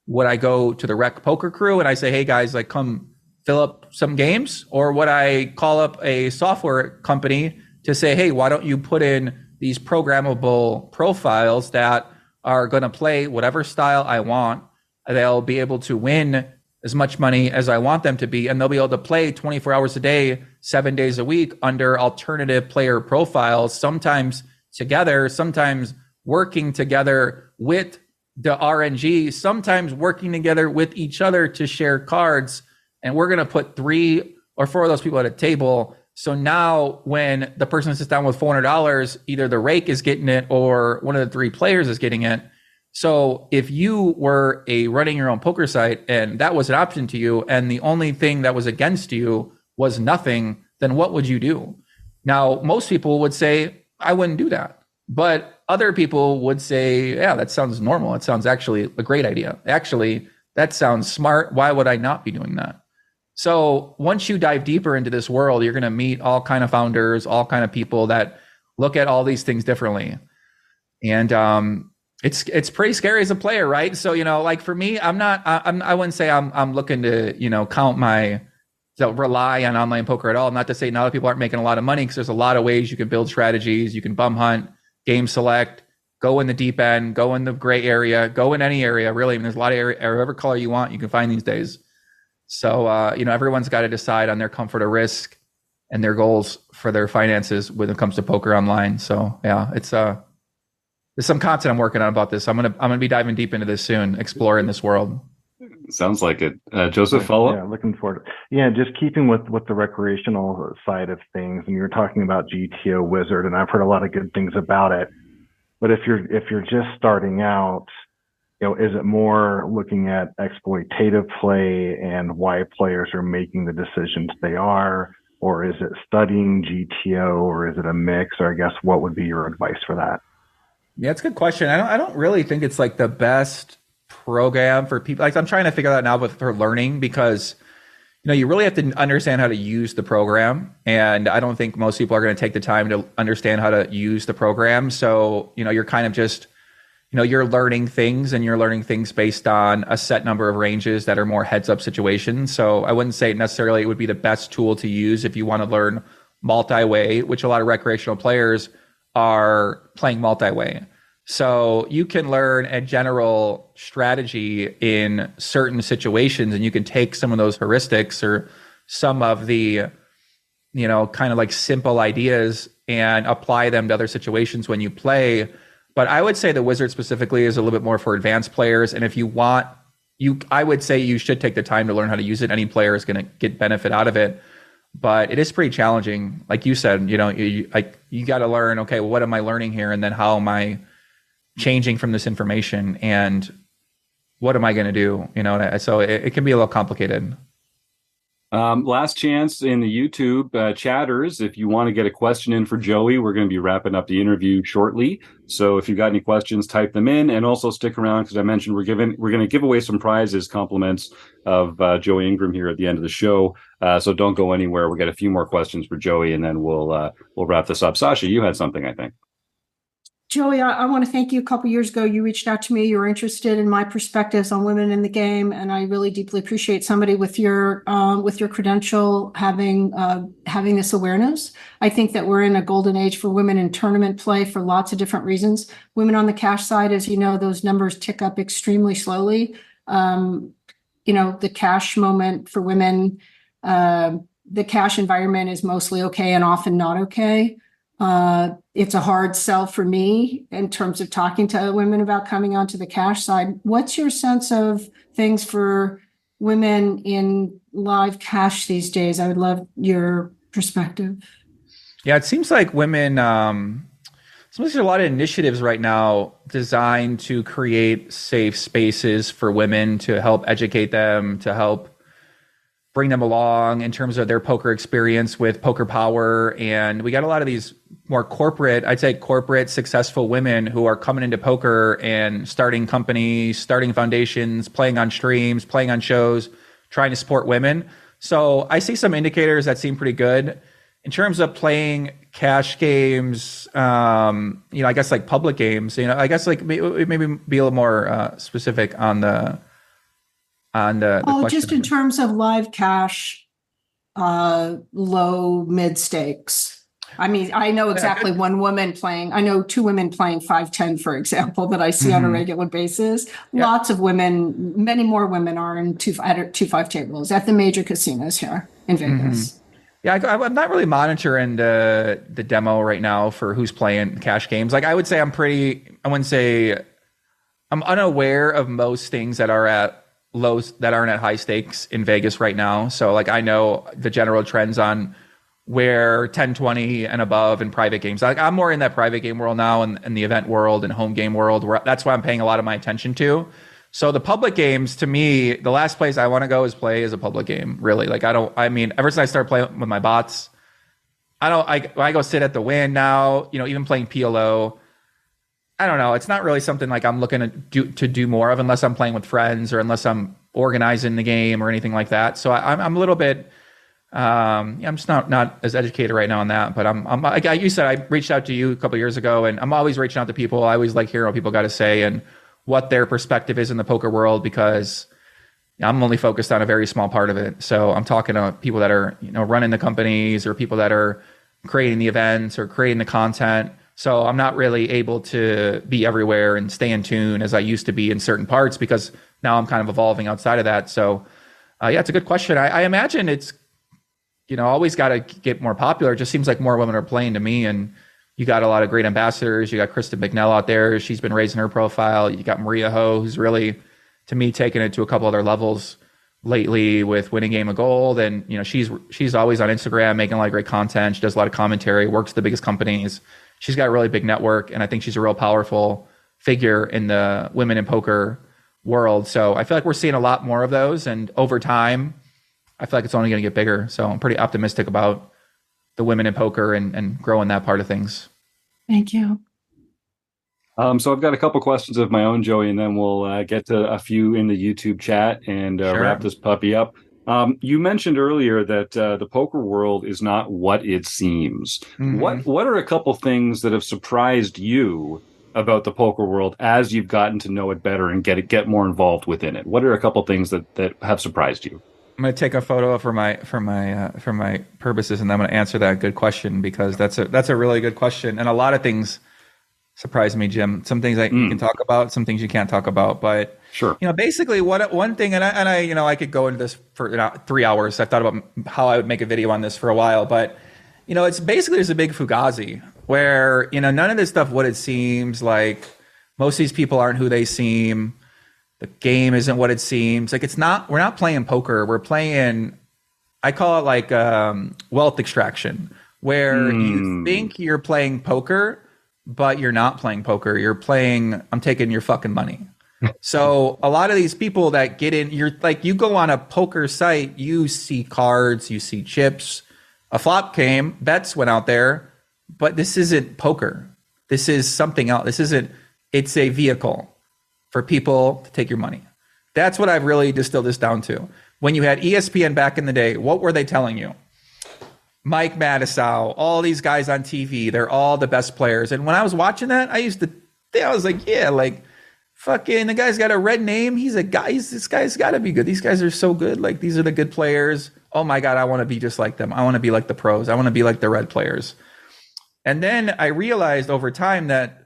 Would I go to the RecPoker crew and I say, hey guys, come fill up some games? Or would I call up a software company to say, hey, why don't you put in these programmable profiles that are going to play whatever style I want? They'll be able to win as much money as I want them to be, and they'll be able to play 24 hours a day, 7 days a week under alternative player profiles, sometimes together, sometimes working together with the RNG, sometimes working together with each other to share cards. And we're going to put 3 or 4 of those people at a table. So now when the person sits down with $400, either the rake is getting it or one of the 3 players is getting it. So if you were running your own poker site and that was an option to you, and the only thing that was against you was nothing, then what would you do? Now, most people would say, I wouldn't do that. But other people would say, yeah, that sounds normal. It sounds actually a great idea. Actually, that sounds smart. Why would I not be doing that? So once you dive deeper into this world, you're going to meet all kind of founders, all kind of people that look at all these things differently. And, it's pretty scary as a player, right? So, for me, I wouldn't say I'm looking to, to rely on online poker at all. Not to say not a lot of people aren't making a lot of money, because there's a lot of ways you can build strategies. You can bum hunt, game select, go in the deep end, go in the gray area, go in any area, really. I mean, there's a lot of area, whatever color you want, you can find these days. So, everyone's got to decide on their comfort of risk and their goals for their finances when it comes to poker online. So, yeah, there's some content I'm working on about this. I'm gonna be diving deep into this soon, exploring this world. Sounds like it. Joseph, follow up? Yeah, looking forward. Yeah, just keeping with the recreational side of things, and you're talking about GTO Wizard, and I've heard a lot of good things about it. But if you're just starting out, is it more looking at exploitative play and why players are making the decisions they are, or is it studying GTO, or is it a mix? Or I guess what would be your advice for that? Yeah, it's a good question. I don't really think it's the best program for people. I'm trying to figure that out for learning, because you really have to understand how to use the program, and I don't think most people are going to take the time to understand how to use the program. So you're kind of just you're learning things, and you're learning things based on a set number of ranges that are more heads up situations. So I wouldn't say necessarily it would be the best tool to use if you want to learn multi-way, which a lot of recreational players are playing multi-way. So you can learn a general strategy in certain situations, and you can take some of those heuristics or some of the, kind of simple ideas and apply them to other situations when you play. But I would say the Wizard specifically is a little bit more for advanced players. And if you want, I would say you should take the time to learn how to use it. Any player is going to get benefit out of it. But it is pretty challenging. Like you said, you got to learn, okay, well, what am I learning here? And then how am I changing from this information? And what am I going to do? So it can be a little complicated. Last chance in the YouTube chatters. If you want to get a question in for Joey, we're going to be wrapping up the interview shortly. So if you've got any questions, type them in, and also stick around because I mentioned we're going to give away some prizes, compliments of Joey Ingram here at the end of the show. So don't go anywhere. We'll get a few more questions for Joey, and then we'll wrap this up. Sasha, you had something, I think. Joey, I want to thank you. A couple years ago, you reached out to me. You were interested in my perspectives on women in the game, and I really deeply appreciate somebody with your credential having this awareness. I think that we're in a golden age for women in tournament play for lots of different reasons. Women on the cash side, as you know, those numbers tick up extremely slowly. The cash moment for women, the cash environment is mostly okay and often not okay. It's a hard sell for me in terms of talking to women about coming onto the cash side. What's your sense of things for women in live cash these days? I would love your perspective. Yeah, it seems like women, there's a lot of initiatives right now designed to create safe spaces for women, to help educate them, to help bring them along in terms of their poker experience with Poker Power. And we got a lot of these more corporate successful women who are coming into poker and starting companies, starting foundations, playing on streams, playing on shows, trying to support women. So I see some indicators that seem pretty good. In terms of playing cash games, I guess like public games, I guess like maybe be a little more specific on the question. Just in terms of live cash, low, mid stakes. I mean, I know exactly one woman playing. I know two women playing 5-10, for example, that I see on a regular basis. Yeah. Lots of women, many more women are in 2-5 tables at the major casinos here in Vegas. Yeah, I'm not really monitoring the demo right now for who's playing cash games. Like I would say I'm unaware of most things that are at lows that aren't at high stakes in Vegas right now. So like I know the general trends on where 10-20 and above in private games. Like I'm more in that private game world now and the event world and home game world. Where that's why I'm paying a lot of my attention to. So the public games, to me, the last place I want to go is play as a public game. Really, like ever since I started playing with my bots, I go sit at the Win now. Even playing PLO. I don't know. It's not really something like I'm looking to do more of unless I'm playing with friends or unless I'm organizing the game or anything like that. So I'm a little bit. I'm just not as educated right now on that. But I'm like you said, I reached out to you a couple of years ago, and I'm always reaching out to people. I always like hearing what people got to say and what their perspective is in the poker world, because I'm only focused on a very small part of it. So I'm talking to people that are running the companies or people that are creating the events or creating the content. So I'm not really able to be everywhere and stay in tune as I used to be in certain parts, because now I'm kind of evolving outside of that. So yeah, it's a good question. I imagine it's, always got to get more popular. It just seems like more women are playing to me, and you got a lot of great ambassadors. You got Kristen McNell out there. She's been raising her profile. You got Maria Ho, who's really, to me, taken it to a couple other levels lately with winning Game of Gold. And, she's always on Instagram making a lot of great content. She does a lot of commentary, works with the biggest companies. She's got a really big network, and I think she's a real powerful figure in the women in poker world. So I feel like we're seeing a lot more of those. And over time, I feel like it's only going to get bigger. So I'm pretty optimistic about the women in poker and growing that part of things. Thank you. So I've got a couple questions of my own, Joey, and then we'll get to a few in the YouTube chat and wrap this puppy up. You mentioned earlier that the poker world is not what it seems. What are a couple things that have surprised you about the poker world as you've gotten to know it better and get more involved within it? What are a couple things that have surprised you? I'm going to take a photo for my purposes, and I'm going to answer that good question, because that's a really good question. And a lot of things surprise me, Jim. Some things you can talk about, some things you can't talk about. But sure, basically, one thing, and I could go into this for 3 hours. I've thought about how I would make a video on this for a while, but it's basically there's a big fugazi where, you know, none of this stuff what it seems like. Most of these people aren't who they seem. The game isn't what it seems. Like, it's not, we're not playing poker. We're playing, I call it like wealth extraction, where you think you're playing poker, but you're not playing poker. You're playing, I'm taking your fucking money. So a lot of these people that get in, you're like, you go on a poker site, you see cards, you see chips, a flop came, bets went out there, but this isn't poker. This is something else. This isn't, it's a vehicle for people to take your money. That's what I've really distilled this down to. When you had ESPN back in the day, what were they telling you? Mike Matusow, all these guys on TV, they're all the best players. And when I was watching that, I was like, yeah, like, fucking, the guy's got a red name. He's a guy. This guy's got to be good. These guys are so good. Like, these are the good players. Oh my God, I want to be just like them. I want to be like the pros. I want to be like the red players. And then I realized over time that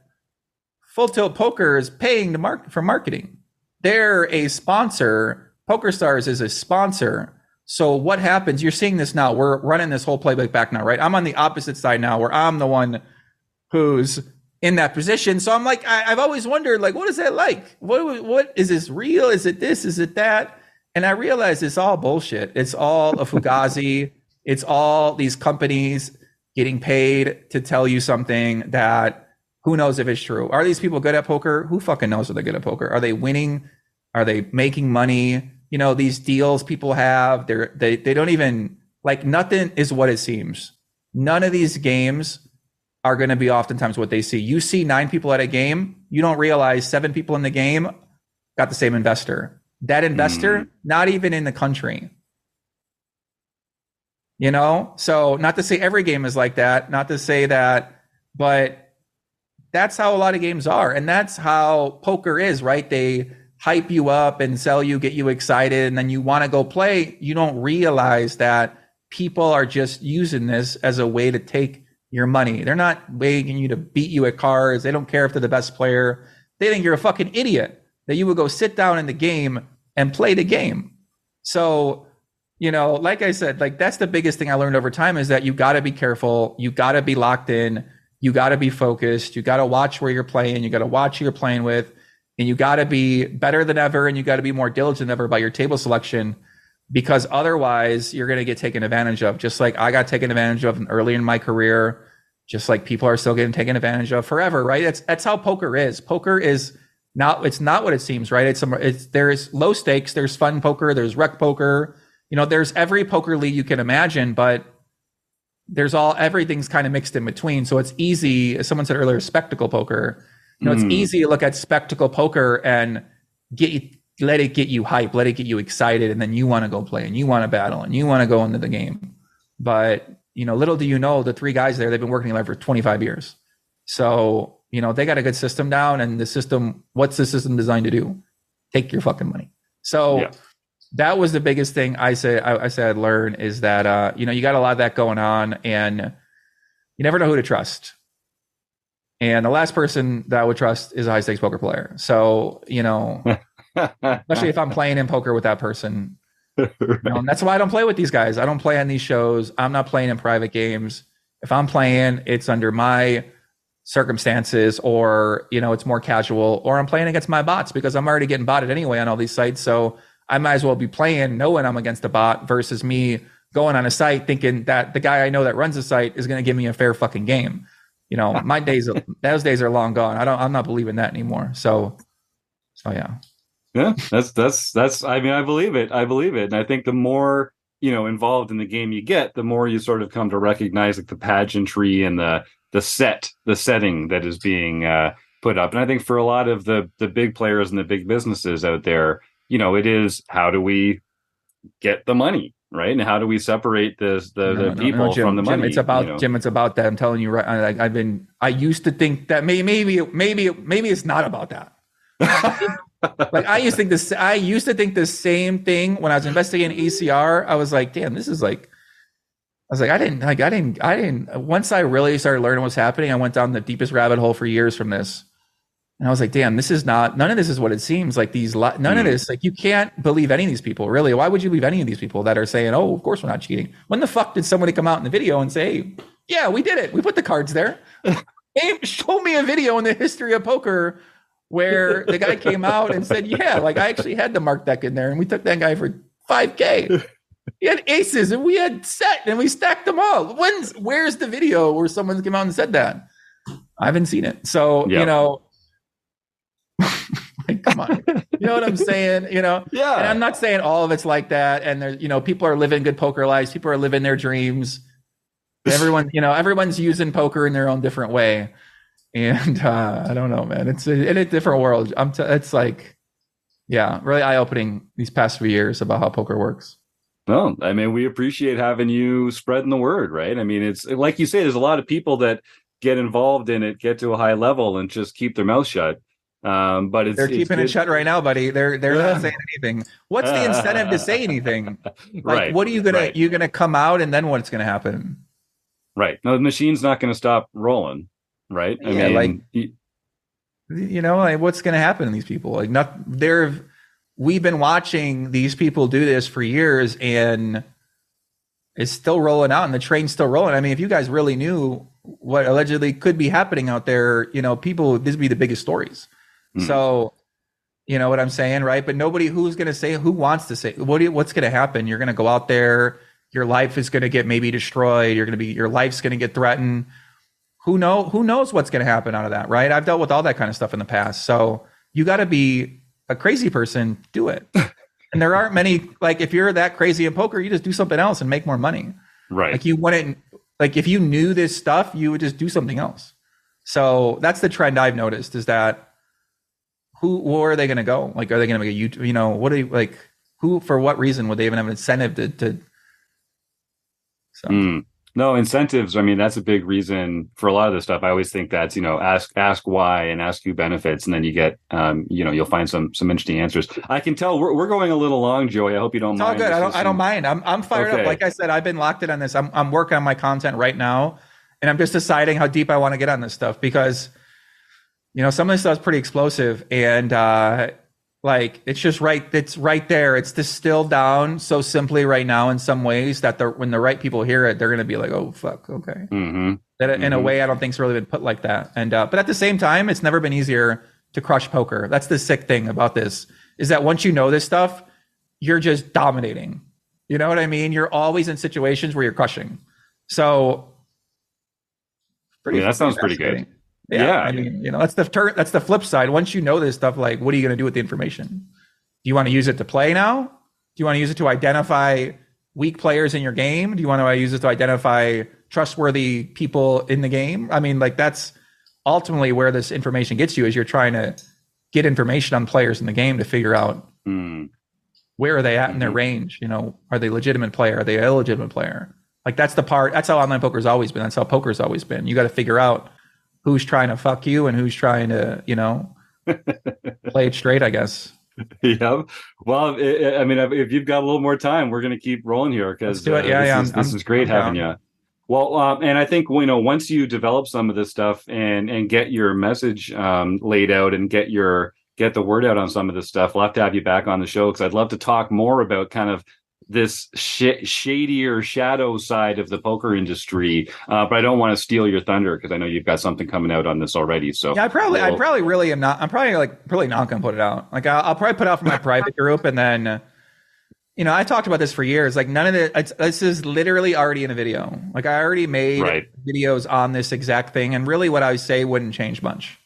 Full Tilt Poker is paying for marketing. They're a sponsor. PokerStars is a sponsor. So what happens? You're seeing this now. We're running this whole playbook back now, right? I'm on the opposite side now, where I'm the one who's in that position. So I'm like, I've always wondered, like, what is that like? What is this real? Is it this? Is it that? And I realized it's all bullshit. It's all a fugazi. It's all these companies getting paid to tell you something that who knows if it's true. Are these people good at poker? Who fucking knows if they're good at poker? Are they winning? Are they making money? You know, these deals people have, they don't even, like, nothing is what it seems. None of these games are going to be oftentimes what they see. You see 9 people at a game, you don't realize 7 people in the game got the same investor. That investor, not even in the country. You know? So not to say every game is like that, not to say that, but that's how a lot of games are. And that's how poker is, right? They hype you up and sell you, get you excited, and then you want to go play. You don't realize that people are just using this as a way to take your money. They're not begging you to beat you at cards. They don't care if they're the best player. They think you're a fucking idiot that you would go sit down in the game and play the game. So, you know, like I said, like, that's the biggest thing I learned over time, is that you got to be careful. You got to be locked in. You got to be focused. You got to watch where you're playing. You got to watch who you're playing with, and you got to be better than ever. And you got to be more diligent than ever about your table selection, because otherwise you're going to get taken advantage of. Just like I got taken advantage of early in my career, just like people are still getting taken advantage of forever, right? That's how poker is. Poker is not, it's not what it seems, right? There's low stakes, there's fun poker, there's rec poker, you know, there's every poker league you can imagine, but everything's kind of mixed in between. So it's easy, as someone said earlier, spectacle poker. You know, it's easy to look at spectacle poker and let it get you hype, let it get you excited, and then you want to go play and you want to battle and you want to go into the game. But, you know, little do you know, the 3 guys there, they've been working together for 25 years. So, you know, they got a good system down, and what's the system designed to do? Take your fucking money. So that was the biggest thing I said I'd learn, is that, you know, you got a lot of that going on, and you never know who to trust. And the last person that I would trust is a high stakes poker player. So, you know, especially if I'm playing in poker with that person. Right. You know, and that's why I don't play with these guys. I don't play on these shows. I'm not playing in private games. If I'm playing, it's under my circumstances, or, you know, it's more casual, or I'm playing against my bots, because I'm already getting botted anyway on all these sites. So I might as well be playing knowing I'm against a bot, versus me going on a site thinking that the guy I know that runs the site is going to give me a fair fucking game. You know, those days are long gone. I'm not believing that anymore. So yeah. Yeah, that's, I mean, I believe it. And I think the more, you know, involved in the game you get, the more you sort of come to recognize, like, the pageantry and the setting that is being put up. And I think for a lot of the big players and the big businesses out there, you know, it is, how do we get the money, right? And how do we separate the people Jim, from the money? Jim, it's about, you know? Jim, it's about that. I'm telling you, right? I used to think that maybe it's not about that. Like, I used to think the same thing when I was investigating ECR. I was like, damn, this is like, I didn't, once I really started learning what's happening, I went down the deepest rabbit hole for years from this. And I was like, damn, none of this is what it seems like. None of this, like, you can't believe any of these people, really. Why would you believe any of these people that are saying, oh, of course we're not cheating? When the fuck did somebody come out in the video and say, hey, Yeah, we did it. We put the cards there. Show me a video in the history of poker where the guy came out and said, yeah, like I actually had the mark deck in there and we took that guy for $5K. He had aces and we had set and we stacked them all. Where's the video where someone came out and said that? I haven't seen it. So, you know, like, come on. You know what I'm saying? You know? Yeah. And I'm not saying all of it's like that. And there's, you know, people are living good poker lives. People are living their dreams. Everyone's using poker in their own different way. And I don't know, man. It's in a different world. It's like, yeah, really eye-opening these past few years about how poker works. No, I mean, we appreciate having you spreading the word, right? I mean, it's like you say, there's a lot of people that get involved in it, get to a high level and just keep their mouth shut. But they're keeping it shut right now, buddy. They're not saying anything. What's the incentive to say anything? Like, right. What are you you're gonna come out and then what's gonna happen? Right. No, the machine's not going to stop rolling. Right. I mean, like, what's going to happen to these people? Like, we've been watching these people do this for years and it's still rolling out and the train's still rolling. I mean, if you guys really knew what allegedly could be happening out there, you know, this would be the biggest stories. So, you know what I'm saying? Right. But nobody who wants to say, what's going to happen? You're going to go out there. Your life is going to get maybe destroyed. Your life's going to get threatened. Who knows what's going to happen out of that, right? I've dealt with all that kind of stuff in the past. So you got to be a crazy person, do it. And there aren't many, like, if you're that crazy in poker, you just do something else and make more money. Right. Like, you wouldn't, like, if you knew this stuff, you would just do something else. So that's the trend I've noticed, is that where are they going to go? Like, are they going to make a YouTube, you know, what are you, like, for what reason would they even have an incentive to So. No, incentives. I mean, that's a big reason for a lot of this stuff. I always think that's, you know, ask why and ask who benefits, and then you get, you'll find some interesting answers. I can tell we're going a little long, Joey. I hope you don't mind. It's all good. I don't mind. I'm fired up. Like I said, I've been locked in on this. I'm working on my content right now, and I'm just deciding how deep I want to get on this stuff because, you know, some of this stuff is pretty explosive, and like, it's just right. It's right there. It's distilled down so simply right now in some ways that when the right people hear it, they're going to be like, "Oh, fuck, okay." That in a way I don't think's really been put like that. And but at the same time, it's never been easier to crush poker. That's the sick thing about this, is that once you know this stuff, you're just dominating. You know what I mean? You're always in situations where you're crushing. So, that sounds pretty good. Yeah, I mean, you know, that's the flip side. Once you know this stuff, like, what are you going to do with the information? Do you want to use it to play now? Do you want to use it to identify weak players in your game? Do you want to use it to identify trustworthy people in the game? I mean, like, that's ultimately where this information gets you, is you're trying to get information on players in the game to figure out where are they at in their range. You know, are they a legitimate player? Are they an illegitimate player? Like, that's how online poker's always been. That's how poker's always been. You got to figure out who's trying to fuck you and who's trying to, you know, play it straight, I guess. Yeah. Well, I mean, if you've got a little more time, we're going to keep rolling here, because this is great having you. Well, and I think, you know, once you develop some of this stuff and get your message laid out and get the word out on some of this stuff, we'll have to have you back on the show, because I'd love to talk more about kind of this shadier shadow side of the poker industry, but I don't want to steal your thunder, because I know you've got something coming out on this already. So yeah, I probably really am not. I'm probably not going to put it out. Like, I'll probably put it out for my private group, and then, you know, I talked about this for years. Like, none of this is literally already in a video. Like, I already made videos on this exact thing, and really what I say wouldn't change much.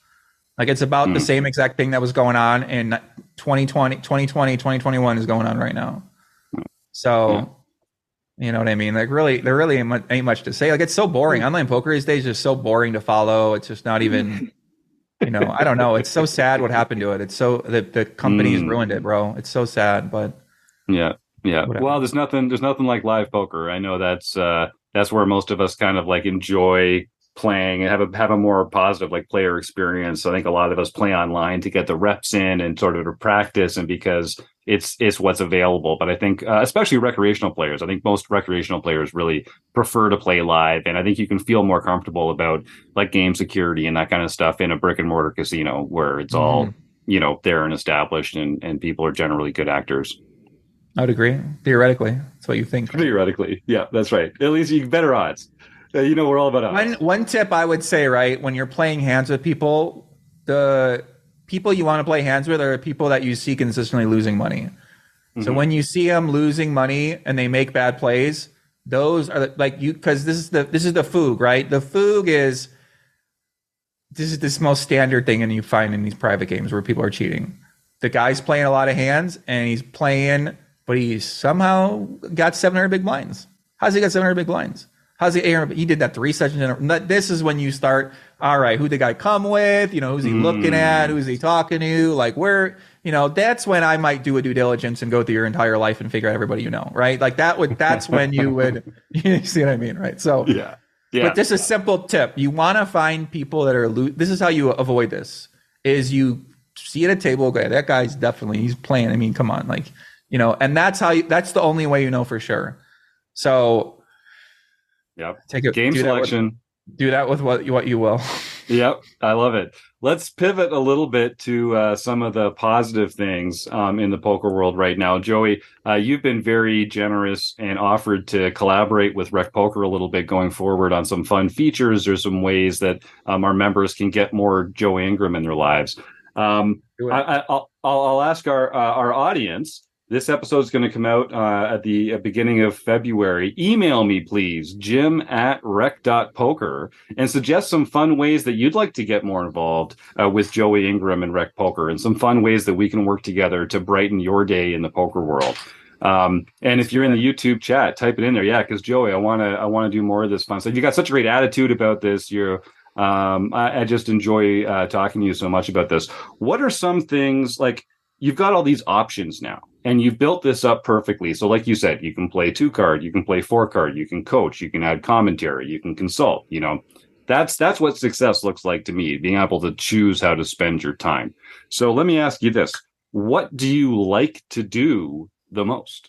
Like, it's about the same exact thing that was going on in 2020, 2021 is going on right now. So, you know what I mean? Like, really, there really ain't much to say. Like, it's so boring. Online poker these days is just so boring to follow. It's just not even, you know, I don't know. It's so sad what happened to it. It's so, the company's ruined it, bro. It's so sad, but. Yeah. Whatever. Well, there's nothing like live poker. I know that's where most of us kind of like enjoy playing and have a more positive, like, player experience. I think a lot of us play online to get the reps in and sort of to practice, and because it's what's available. But I think especially recreational players, I think most recreational players really prefer to play live, and I think you can feel more comfortable about, like, game security and that kind of stuff in a brick and mortar casino, where it's all, you know, there and established, and people are generally good actors. I would agree. Theoretically, that's what you think. Theoretically, yeah, that's right. At least you better odds. You know, we're all about odds. One tip I would say, right, when you're playing hands with people, the people you want to play hands with are people that you see consistently losing money. So when you see them losing money and they make bad plays, those are like you, because this is the foog, right? The foog is this most standard thing, and you find in these private games where people are cheating. The guy's playing a lot of hands and he's playing, but he somehow got 700 big blinds. How's he got 700 big blinds? How's he did that 3 sessions in a row. This is when you start, all right, who'd the guy come with? You know, who's he looking at? Who's he talking to? Like, where, you know, that's when I might do a due diligence and go through your entire life and figure out everybody you know, right? Like that's when you would, you see what I mean, right? So, yeah. But this is a simple tip. You want to find people that are, this is how you avoid this, is you see at a table, okay, that guy's definitely, he's playing. I mean, come on, like, you know, and that's the only way you know for sure. So, take it, game selection. Do that with what you will. Yep, I love it. Let's pivot a little bit to some of the positive things in the poker world right now. Joey, you've been very generous and offered to collaborate with RecPoker a little bit going forward on some fun features or some ways that our members can get more Joey Ingram in their lives. I'll ask our audience. This episode is going to come out at the beginning of February. Email me, please, jim@rec.poker, and suggest some fun ways that you'd like to get more involved with Joey Ingram and RecPoker, and some fun ways that we can work together to brighten your day in the poker world. And if you're in the YouTube chat, type it in there. Yeah, because Joey, I want to do more of this fun stuff. You got such a great attitude about this. I just enjoy talking to you so much about this. What are some things, like, you've got all these options now, and you've built this up perfectly. So like you said, you can play 2-card, you can play 4-card, you can coach, you can add commentary, you can consult. You know, that's what success looks like to me, being able to choose how to spend your time. So let me ask you this. What do you like to do the most?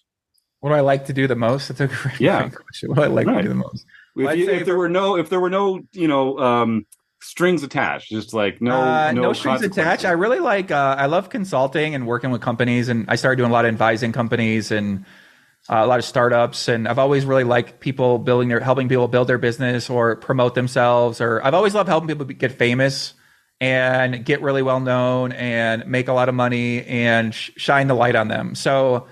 What do I like to do the most? That's a great question. What do I like to do the most? If there were no, you know, strings attached, just like no strings attached. I really like, I love consulting and working with companies, and I started doing a lot of advising companies and a lot of startups. And I've always really liked people helping people build their business or promote themselves, or I've always loved helping people get famous and get really well known and make a lot of money and shine the light on them. So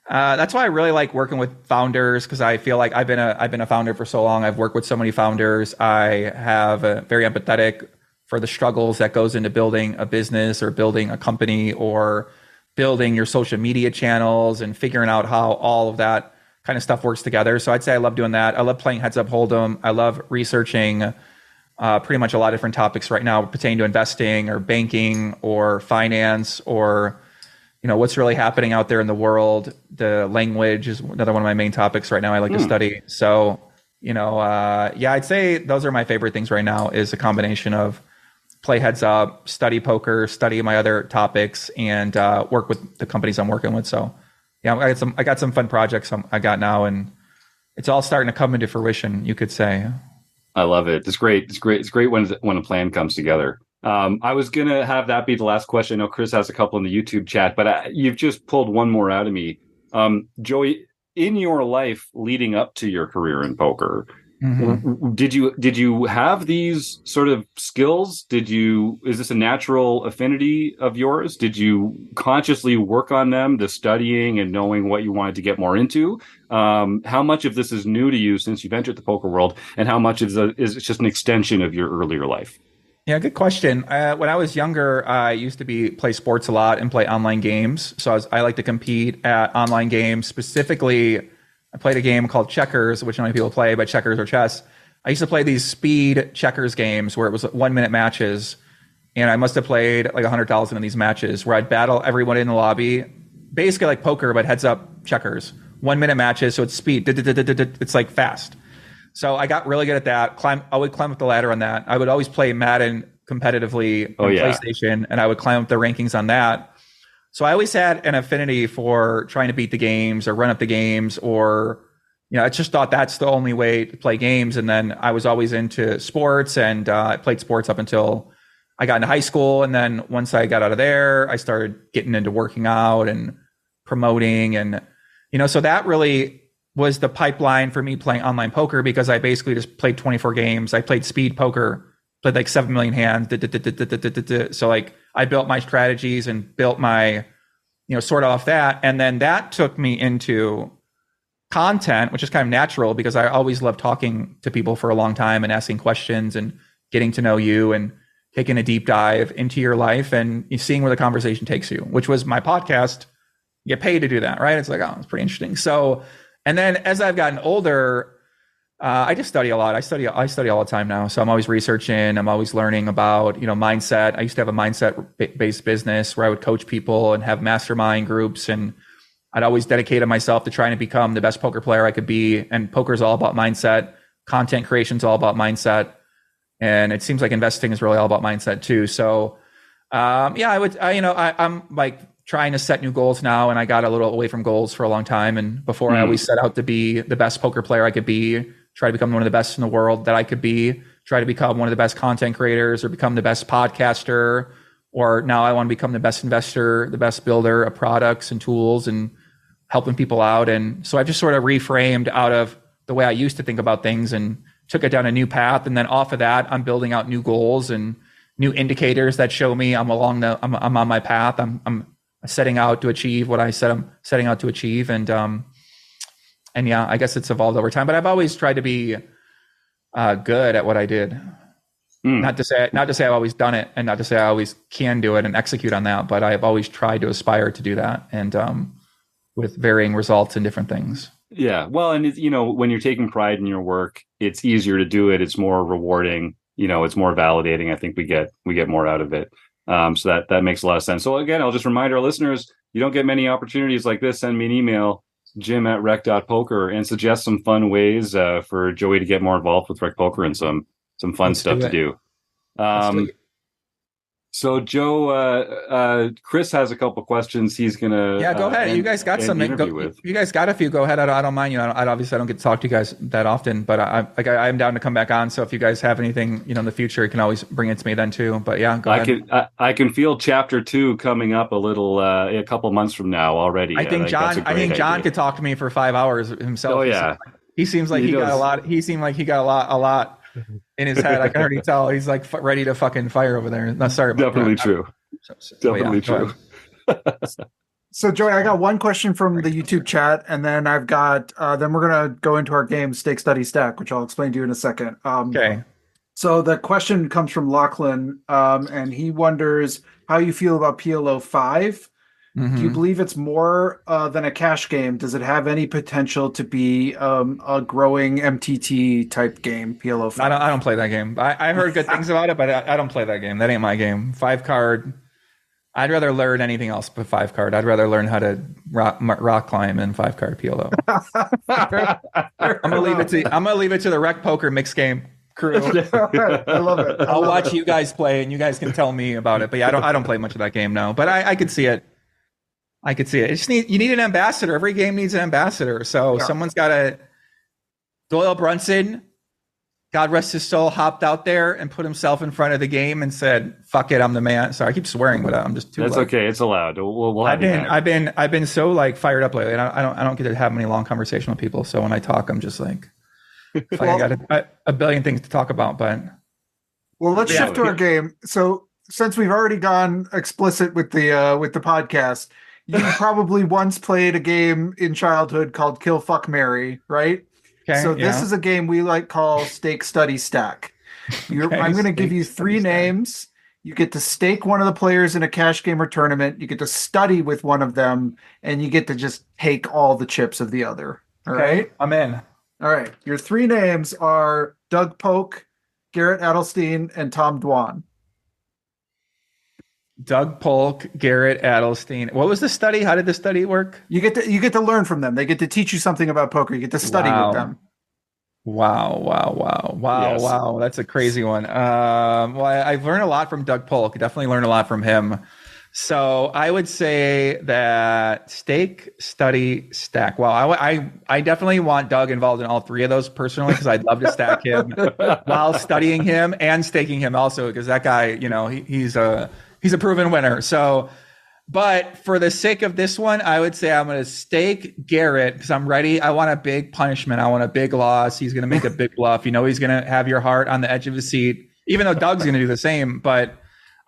that's why I really like working with founders, because I feel like I've been a founder for so long. I've worked with so many founders. I have a very empathetic for the struggles that goes into building a business or building a company or building your social media channels and figuring out how all of that kind of stuff works together. So I'd say I love doing that. I love playing Heads Up Hold'em. I love researching pretty much a lot of different topics right now pertaining to investing or banking or finance, or you know, what's really happening out there in the world. The language is another one of my main topics right now I like to study. So, you know, I'd say those are my favorite things right now, is a combination of play Heads Up, study poker, study my other topics, and work with the companies I'm working with. So yeah, I got some fun projects I got now, and it's all starting to come into fruition, you could say. I love it. It's great. It's great when a plan comes together. I was going to have that be the last question. I know Chris has a couple in the YouTube chat, but you've just pulled one more out of me. Joey, in your life leading up to your career in poker, did you have these sort of skills? Is this a natural affinity of yours? Did you consciously work on them, the studying and knowing what you wanted to get more into? How much of this is new to you since you've entered the poker world, and how much is just an extension of your earlier life? Yeah, good question. When I was younger, I used to play sports a lot and play online games. So I like to compete at online games. Specifically, I played a game called checkers, which not many people play, but checkers or chess. I used to play these speed checkers games where it was 1-minute matches. And I must have played like 100,000 of these matches where I'd battle everyone in the lobby, basically like poker, but heads up checkers. 1-minute matches, so it's speed. It's like fast. So I got really good at that. I would climb up the ladder on that. I would always play Madden competitively on PlayStation, and I would climb up the rankings on that. So I always had an affinity for trying to beat the games or run up the games, or, you know, I just thought that's the only way to play games. And then I was always into sports, and I played sports up until I got into high school. And then once I got out of there, I started getting into working out and promoting, and, you know, so that really was the pipeline for me playing online poker, because I basically just played 24 games. I played speed poker, played like 7 million hands. So like I built my strategies and built my, sort of off that. And then that took me into content, which is kind of natural because I always loved talking to people for a long time and asking questions and getting to know you and taking a deep dive into your life and seeing where the conversation takes you, which was my podcast. You get paid to do that, right? It's like, oh, it's pretty interesting. So, and then as I've gotten older, I just study a lot. I study all the time now. So I'm always researching. I'm always learning about, mindset. I used to have a mindset-based business where I would coach people and have mastermind groups. And I'd always dedicated myself to trying to become the best poker player I could be. And poker is all about mindset. Content creation is all about mindset. And it seems like investing is really all about mindset too. So, I'm like trying to set new goals now. And I got a little away from goals for a long time. And before I always set out to be the best poker player I could be, try to become one of the best in the world that I could be, try to become one of the best content creators or become the best podcaster. Or now I want to become the best investor, the best builder of products and tools and helping people out. And so I've just sort of reframed out of the way I used to think about things and took it down a new path. And then off of that, I'm building out new goals and new indicators that show me I'm on my path. I'm setting out to achieve what I said I'm setting out to achieve. And yeah, I guess it's evolved over time, but I've always tried to be good at what I did. Not to say I've always done it, and not to say I always can do it and execute on that, but I've always tried to aspire to do that, and with varying results and different things. Yeah, well, and when you're taking pride in your work, it's easier to do it. It's more rewarding. It's more validating. I think we get more out of it. So that makes a lot of sense. So again, I'll just remind our listeners: you don't get many opportunities like this. Send me an email, jim@rec.poker, and suggest some fun ways for Joey to get more involved with RecPoker and some fun stuff to do. So Joe, Chris has a couple questions. He's gonna go ahead. You guys got some. You guys got a few. Go ahead. I don't mind you. I obviously don't get to talk to you guys that often, but I'm down to come back on. So if you guys have anything in the future, you can always bring it to me then too. But yeah, go ahead. I can feel chapter 2 coming up a couple months from now already. I think John could talk to me for 5 hours himself. Oh yeah, he seems like he got a lot. He seemed like he got a lot in his head. I can already tell he's like ready to fucking fire over there. No, sorry. Definitely true. Definitely true. So Joey, I got one question from the YouTube chat, and then I've got then we're gonna go into our game Stake Study Stack, which I'll explain to you in a second. Okay. So the question comes from Lachlan, and he wonders how you feel about PLO 5. Mm-hmm. Do you believe it's more than a cash game? Does it have any potential to be a growing MTT type game, PLO 5? I don't play that game. I heard good things about it, but I don't play that game. That ain't my game. 5-card. I'd rather learn anything else but 5-card. I'd rather learn how to rock climb than 5-card PLO. I'm gonna leave it to the RecPoker mixed game crew. I love it. I'll watch you guys play, and you guys can tell me about it. But yeah, I don't play much of that game now. But I could see it. I could see it. You need an ambassador. Every game needs an ambassador. So someone's got to. Doyle Brunson, God rest his soul, hopped out there and put himself in front of the game and said, "Fuck it, I'm the man." Sorry, I keep swearing, but I'm just too. That's okay. It's allowed. We'll have I've been so like fired up lately, and I don't get to have many long conversations with people. So when I talk, I'm just like, I got a billion things to talk about. But let's shift to our game. So since we've already gone explicit with the podcast. You probably once played a game in childhood called Kill Fuck Marry, right? Okay, so this is a game we call Stake Study Stack. I'm going to give you 3 names. You get to stake one of the players in a cash game or tournament. You get to study with one of them, and you get to just take all the chips of the other. All right? I'm in. All right. Your 3 names are Doug Polk, Garrett Adelstein, and Tom Dwan. Doug Polk, Garrett Adelstein. What was the study? How did the study work? You get to learn from them. They get to teach you something about poker. You get to study with them. Wow. That's a crazy one. Well, I've learned a lot from Doug Polk. Definitely learned a lot from him. So I would say that stake, study, stack. Well, I definitely want Doug involved in all 3 of those personally, because I'd love to stack him while studying him and staking him also, because that guy, he's a proven winner. So But for the sake of this one, I would say I'm going to stake Garrett because I'm ready. I want a big punishment. I want a big loss. He's going to make a big bluff. You know, he's going to have your heart on the edge of his seat, even though Doug's going to do the same. But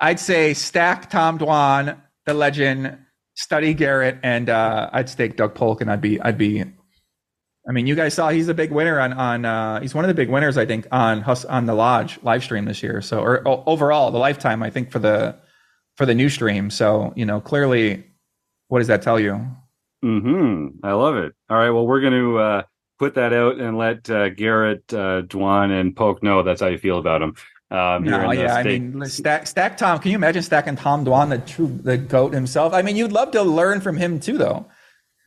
I'd say stack Tom Dwan, the legend, study Garrett, and I'd stake Doug Polk, and I'd be. I mean, you guys saw he's a big winner on he's one of the big winners, I think, on the Lodge live stream this year. So, or overall, the lifetime, I think, for the new stream. So, you know, clearly, what does that tell you? I love it. All right. Well, we're going to put that out and let Garrett, Dwan, and Polk know that's how you feel about him. I mean, stack Tom. Can you imagine stacking Tom Dwan, the GOAT himself? I mean, you'd love to learn from him too, though.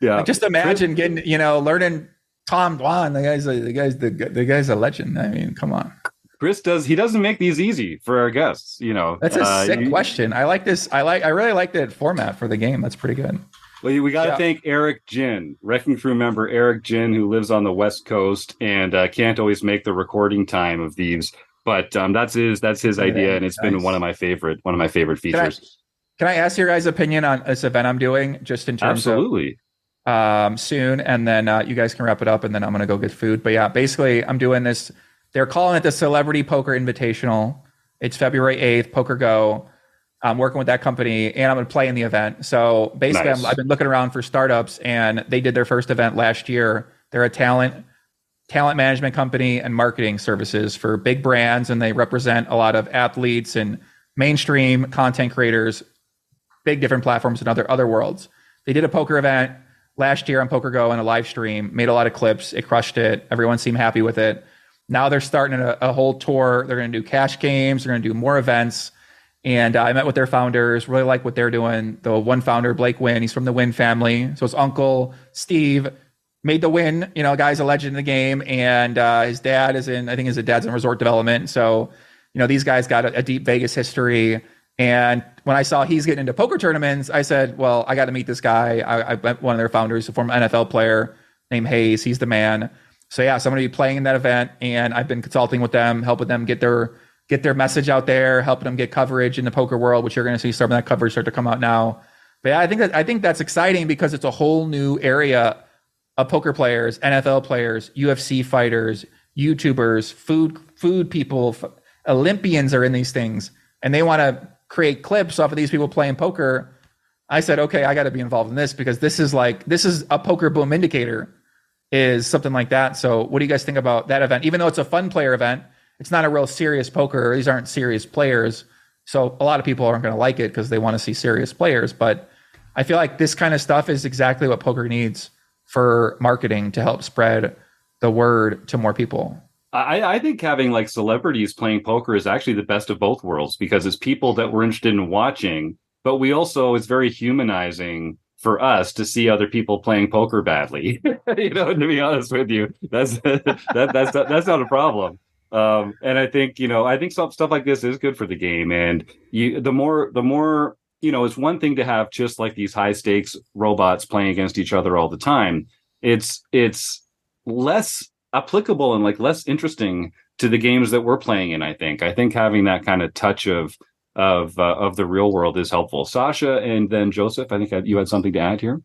Yeah. Like, just imagine getting, learning Tom Dwan. The guy's a legend. I mean, come on. Chris doesn't make these easy for our guests, That's a sick question. I like this. I really like that format for the game. That's pretty good. Well, we got to thank Eric Jin, RECing Crew member Eric Jin, who lives on the West Coast and can't always make the recording time of these. But that's his idea, and it's been one of my favorite features. Can I ask your guys' opinion on this event I'm doing, just in terms Absolutely. of soon, and then you guys can wrap it up, and then I'm gonna go get food. But yeah, basically, I'm doing this. They're calling it the Celebrity Poker Invitational. It's February 8th, Poker Go. I'm working with that company, and I'm going to play in the event. So basically, nice. I've been looking around for startups, and they did their first event last year. They're a talent management company and marketing services for big brands, and they represent a lot of athletes and mainstream content creators, big different platforms in other worlds. They did a poker event last year on Poker Go and a live stream, made a lot of clips. It crushed it. Everyone seemed happy with it. Now they're starting a whole tour. They're going to do cash games. They're going to do more events. And I met with their founders, really like what they're doing. The one founder, Blake Wynn, he's from the Wynn family. So his uncle, Steve, made the Wynn. A guy's a legend in the game. And his dad is his dad's in resort development. So, these guys got a deep Vegas history. And when I saw he's getting into poker tournaments, I said, well, I got to meet this guy. I met one of their founders, a former NFL player named Hayes. He's the man. So yeah, so I'm going to be playing in that event, and I've been consulting with them, helping them get their message out there, helping them get coverage in the poker world, which you're going to see some of that coverage start to come out now. But yeah, I think that's exciting because it's a whole new area of poker players, NFL players, UFC fighters, YouTubers, food people, Olympians are in these things, and they want to create clips off of these people playing poker. I said, okay, I got to be involved in this because this is a poker boom indicator. Is something like that. So what do you guys think about that event? Even though it's a fun player event, it's not a real serious poker. These aren't serious players. So a lot of people aren't going to like it because they want to see serious players. But I feel like this kind of stuff is exactly what poker needs for marketing to help spread the word to more people. I think having like celebrities playing poker is actually the best of both worlds because it's people that we're interested in watching, but it's very humanizing for us to see other people playing poker badly. To be honest with you, that's not a problem. And I think some stuff like this is good for the game. And the more it's one thing to have just like these high stakes robots playing against each other all the time. It's less applicable and like less interesting to the games that we're playing in. I think having that kind of touch of the real world is helpful. Sasha and then Joseph, I think you had something to add here.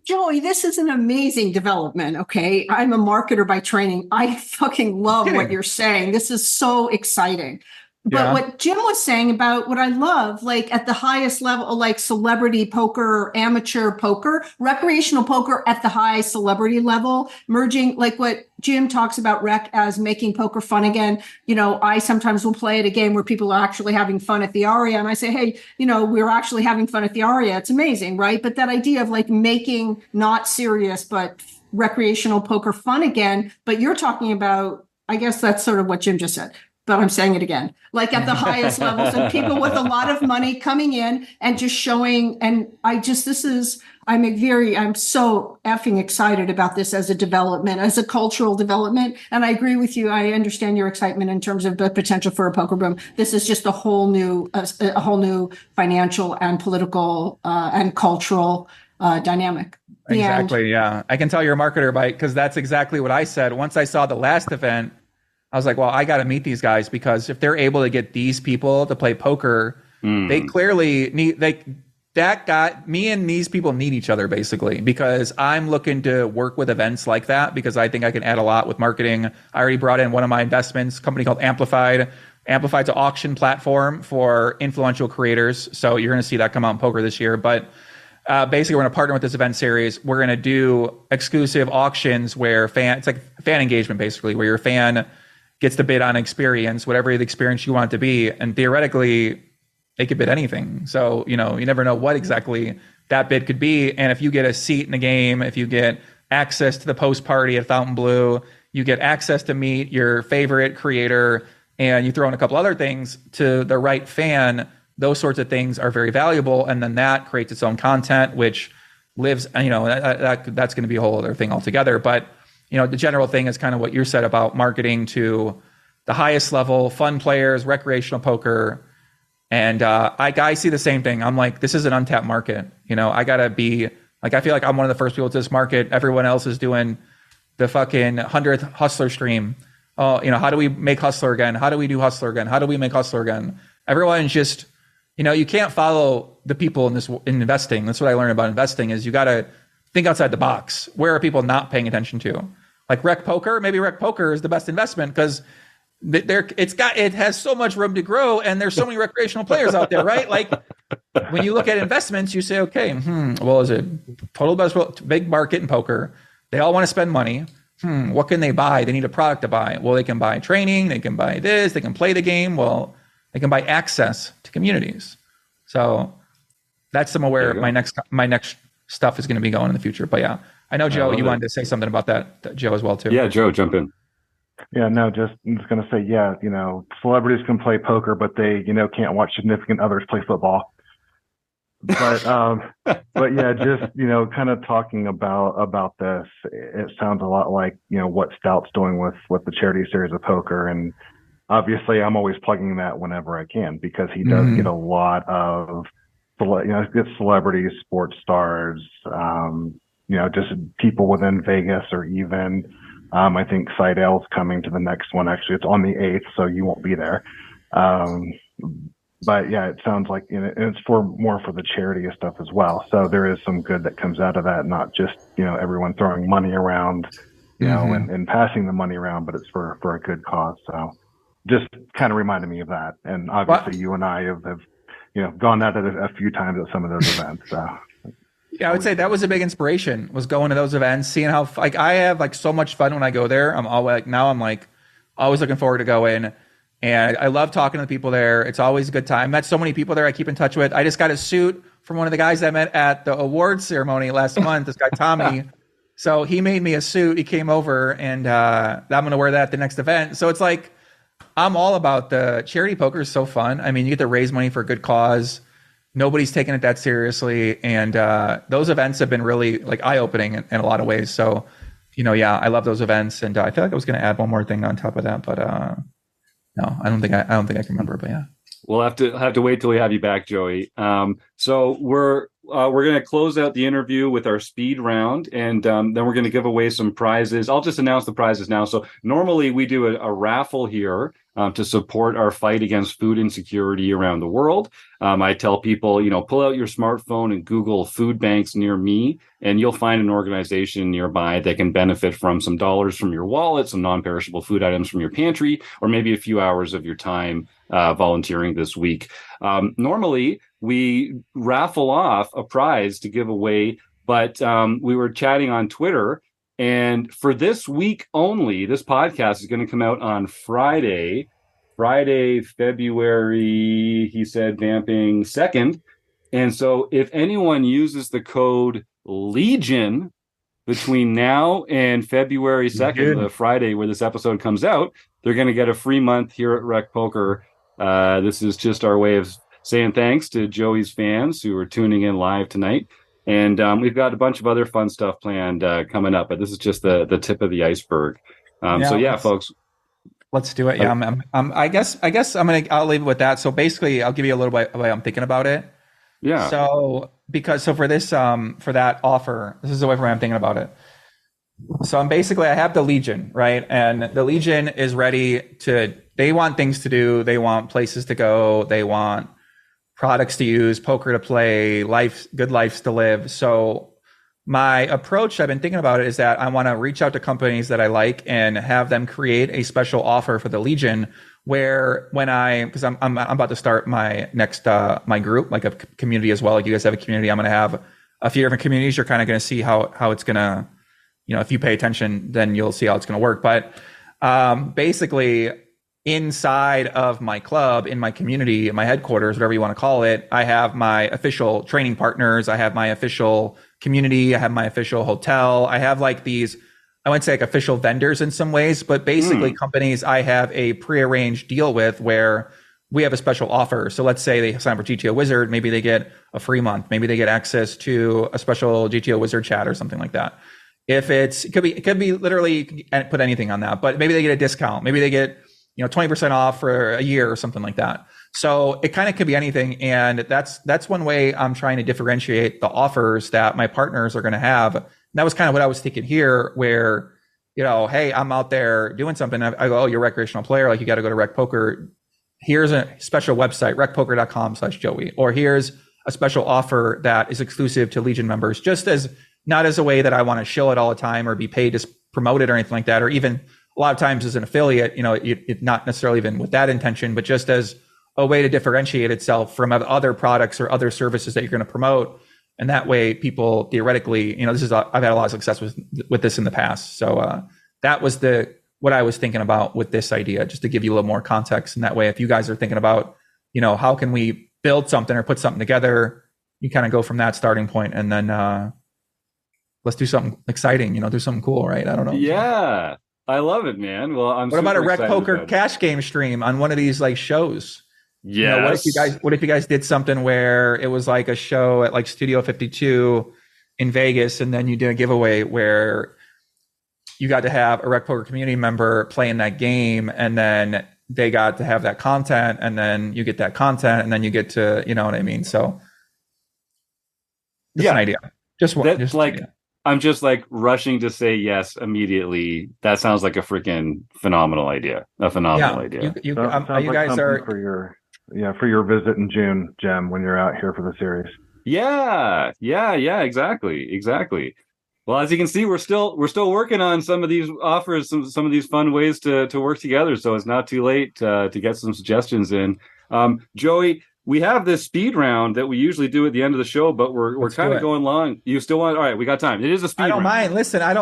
Joey, this is an amazing development. Okay. I'm a marketer by training. I fucking love what you're saying. This is so exciting. But what Jim was saying about what I love, like at the highest level, like celebrity poker, amateur poker, recreational poker at the high celebrity level, merging like what Jim talks about rec as making poker fun again. I sometimes will play at a game where people are actually having fun at the Aria. And I say, hey, we're actually having fun at the Aria. It's amazing, right? But that idea of like making not serious, but recreational poker fun again. But you're talking about, I guess that's sort of what Jim just said. But I'm saying it again, like at the highest levels and people with a lot of money coming in and just showing. And I'm so effing excited about this as a development, as a cultural development. And I agree with you. I understand your excitement in terms of the potential for a poker boom. This is just a whole new financial and political and cultural dynamic. Exactly. Yeah. I can tell you're a marketer because that's exactly what I said. Once I saw the last event, I was like, well, I got to meet these guys because if they're able to get these people to play poker, they clearly need that got me and these people need each other basically, because I'm looking to work with events like that because I think I can add a lot with marketing. I already brought in one of my investments, a company called Amplified. Amplified's an auction platform for influential creators. So you're going to see that come out in poker this year. But basically, we're going to partner with this event series. We're going to do exclusive auctions where it's like fan engagement, basically, where your fan gets to bid on experience, whatever the experience you want it to be. And theoretically, they could bid anything. So, you never know what exactly that bid could be. And if you get a seat in the game, if you get access to the post party at Fontainebleau, you get access to meet your favorite creator, and you throw in a couple other things to the right fan, those sorts of things are very valuable. And then that creates its own content, which lives, that's going to be a whole other thing altogether. But, the general thing is kind of what you said about marketing to the highest level, fun players, recreational poker. And I see the same thing. I'm like, this is an untapped market. I got to be like, I feel like I'm one of the first people to this market. Everyone else is doing the fucking 100th Hustler stream. Oh, how do we make Hustler again? How do we do Hustler again? How do we make Hustler again? Everyone's just, you can't follow the people in investing. That's what I learned about investing is you got to think outside the box. Where are people not paying attention to? Like RecPoker, maybe RecPoker is the best investment because it has so much room to grow and there's so many recreational players out there, right? Like when you look at investments, you say, okay, well, is it total best big market in poker? They all want to spend money. What can they buy? They need a product to buy. Well, they can buy training. They can buy this. They can play the game. Well, they can buy access to communities. So that's some of where my next stuff is going to be going in the future. But yeah, I know, Joe, you wanted to say something about that, Joe, as well, too. Yeah, Joe, jump in. Yeah, no, I'm just going to say, celebrities can play poker, but they, can't watch significant others play football. But, but yeah, just, kind of talking about this, it sounds a lot like, what Stout's doing with the charity series of poker. And obviously I'm always plugging that whenever I can because he does get a lot of, gets celebrities, sports stars, just people within Vegas or even, I think Seidel's coming to the next one. Actually, it's on the 8th, so you won't be there. But yeah, it sounds like it's more for the charity stuff as well. So there is some good that comes out of that, not just, everyone throwing money around, and passing the money around, but it's for a good cause. So just kind of reminded me of that. And obviously you and I have gone at it a few times at some of those events. So. Yeah, I would say that was a big inspiration, was going to those events, seeing how I have so much fun when I go there. I'm always looking forward to going, and I love talking to the people there. It's always a good time. Met so many people there I keep in touch with. I just got a suit from one of the guys I met at the awards ceremony last month, this guy Tommy. So he made me a suit. He came over, and I'm going to wear that at the next event. So it's like, I'm all about the charity poker is so fun. I mean, you get to raise money for a good cause. Nobody's taking it that seriously. And those events have been really eye-opening in a lot of ways. So, I love those events. And I feel like I was going to add one more thing on top of that, but no, I don't think I can remember, but yeah. We'll have to wait till we have you back, Joey. So we're going to close out the interview with our speed round, and then we're going to give away some prizes. I'll just announce the prizes now. So normally we do a raffle here to support our fight against food insecurity around the world. I tell people, pull out your smartphone and Google food banks near me, and you'll find an organization nearby that can benefit from some dollars from your wallet, some non-perishable food items from your pantry, or maybe a few hours of your time volunteering this week. Normally, we raffle off a prize to give away, but we were chatting on Twitter, and for this week only, this podcast is going to come out on Friday, February, he said, vamping 2nd. And so if anyone uses the code LEGION between now and February 2nd, the Friday where this episode comes out, they're going to get a free month here at RecPoker. This is just our way of saying thanks to Joey's fans who are tuning in live tonight. And we've got a bunch of other fun stuff planned coming up, but this is just the tip of the iceberg. Folks. Let's do it. Yeah, I guess I'll leave it with that. So basically, I'll give you a little bit of way I'm thinking about it. Yeah. So for this for that offer, this is the way I'm thinking about it. So I have the Legion, right? And the Legion is ready they want things to do. They want places to go. They want products to use, poker to play, good lives to live. So my approach, I've been thinking about it, is that I want to reach out to companies that I like and have them create a special offer for the Legion where because I'm about to start my next, my group, like a community as well. Like you guys have a community. I'm going to have a few different communities. You're kind of going to see how it's going to, if you pay attention, then you'll see how it's going to work. But basically, inside of my club, in my community, in my headquarters, whatever you want to call it, I have my official training partners. I have my official community. I have my official hotel. I have like these, I wouldn't say like official vendors in some ways, but basically companies I have a prearranged deal with where we have a special offer. So let's say they sign up for GTO Wizard. Maybe they get a free month. Maybe they get access to a special GTO Wizard chat or something like that. If it could be literally put anything on that, but maybe they get a discount. Maybe they get 20% off for a year or something like that. So it kind of could be anything. And that's one way I'm trying to differentiate the offers that my partners are going to have. And that was kind of what I was thinking here, where, hey, I'm out there doing something. I go, oh, you're a recreational player. Like you got to go to RecPoker. Here's a special website, recpoker.com/Joey, or here's a special offer that is exclusive to Legion members, not as a way that I want to show it all the time or be paid to promote it or anything like that, or even a lot of times as an affiliate, it not necessarily even with that intention, but just as a way to differentiate itself from other products or other services that you're going to promote. And that way people theoretically, I've had a lot of success with this in the past. So that was what I was thinking about with this idea, just to give you a little more context. And that way, if you guys are thinking about, how can we build something or put something together, you kind of go from that starting point and then let's do something exciting, do something cool, right? I don't know. Yeah. I love it, man. Well, what about a RecPoker cash game stream on one of these like shows? Yeah. What if you guys did something where it was like a show at like Studio 52 in Vegas, and then you did a giveaway where you got to have a RecPoker community member play in that game, and then they got to have that content, and then you get that content, and then you get to, you know what I mean? So an idea. I'm just like rushing to say yes immediately. That sounds like a freaking phenomenal idea. Idea. You guys are for your visit in June, Jim, when you're out here for the series. Yeah, exactly. Well, as you can see, we're still working on some of these offers, some of these fun ways to work together. So it's not too late to get some suggestions in. Joey, we have this speed round that we usually do at the end of the show, but we're kind of going long. You still want? All right, we got time. It is a speed round. I don't mind. Listen, I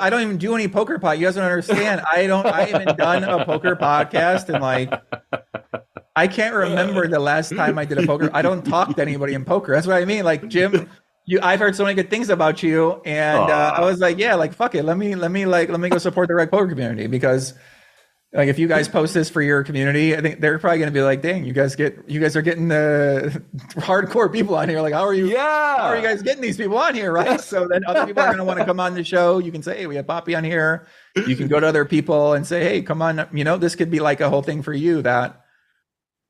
don't even do any poker pod. You guys don't understand. I haven't done a poker podcast in like, I can't remember the last time I did a poker. I don't talk to anybody in poker. That's what I mean. Like Jim, I've heard so many good things about you, and I was like, yeah, like fuck it. Let me go support the RecPoker community, because like if you guys post this for your community, I think they're probably going to be like, dang, you guys are getting the hardcore people on here. Like, how are you guys getting these people on here, right? So then other people are going to want to come on the show. You can say, hey, we have Papi on here. You can go to other people and say, hey, come on. This could be like a whole thing for you that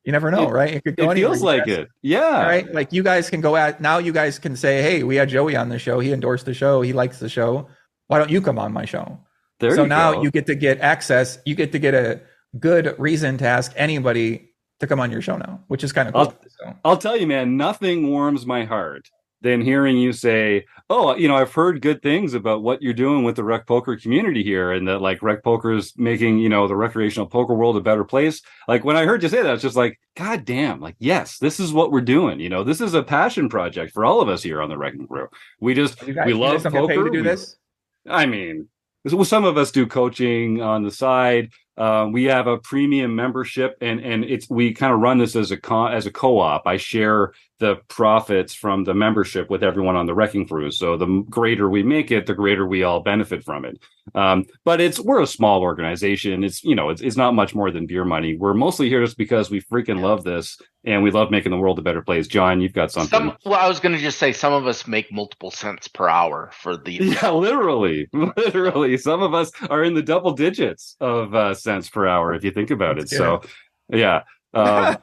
you never know, right? It could go anywhere. Feels like it. Yeah. Right. Like you guys can now you guys can say, hey, we had Joey on the show. He endorsed the show. He likes the show. Why don't you come on my show? You get to get access. You get to get a good reason to ask anybody to come on your show now, which is kind of cool. I'll tell you, man, nothing warms my heart than hearing you say, oh, I've heard good things about what you're doing with the RecPoker community here, and that like RecPoker is making, the recreational poker world a better place. Like when I heard you say that, it's just like, God damn, like, yes, this is what we're doing. This is a passion project for all of us here on the RecPoker Crew. We love poker. Paid to do this? I mean, some of us do coaching on the side. We have a premium membership, and we kind of run this as a co-op. I share the profits from the membership with everyone on the RECing Crew. So the greater we make it, the greater we all benefit from it. But we're a small organization. It's not much more than beer money. We're mostly here just because we freaking love this, and we love making the world a better place. John, you've got something. I was going to just say some of us make multiple cents per hour for the. Yeah, literally. Some of us are in the double digits of cents per hour if you think about it. So, yeah.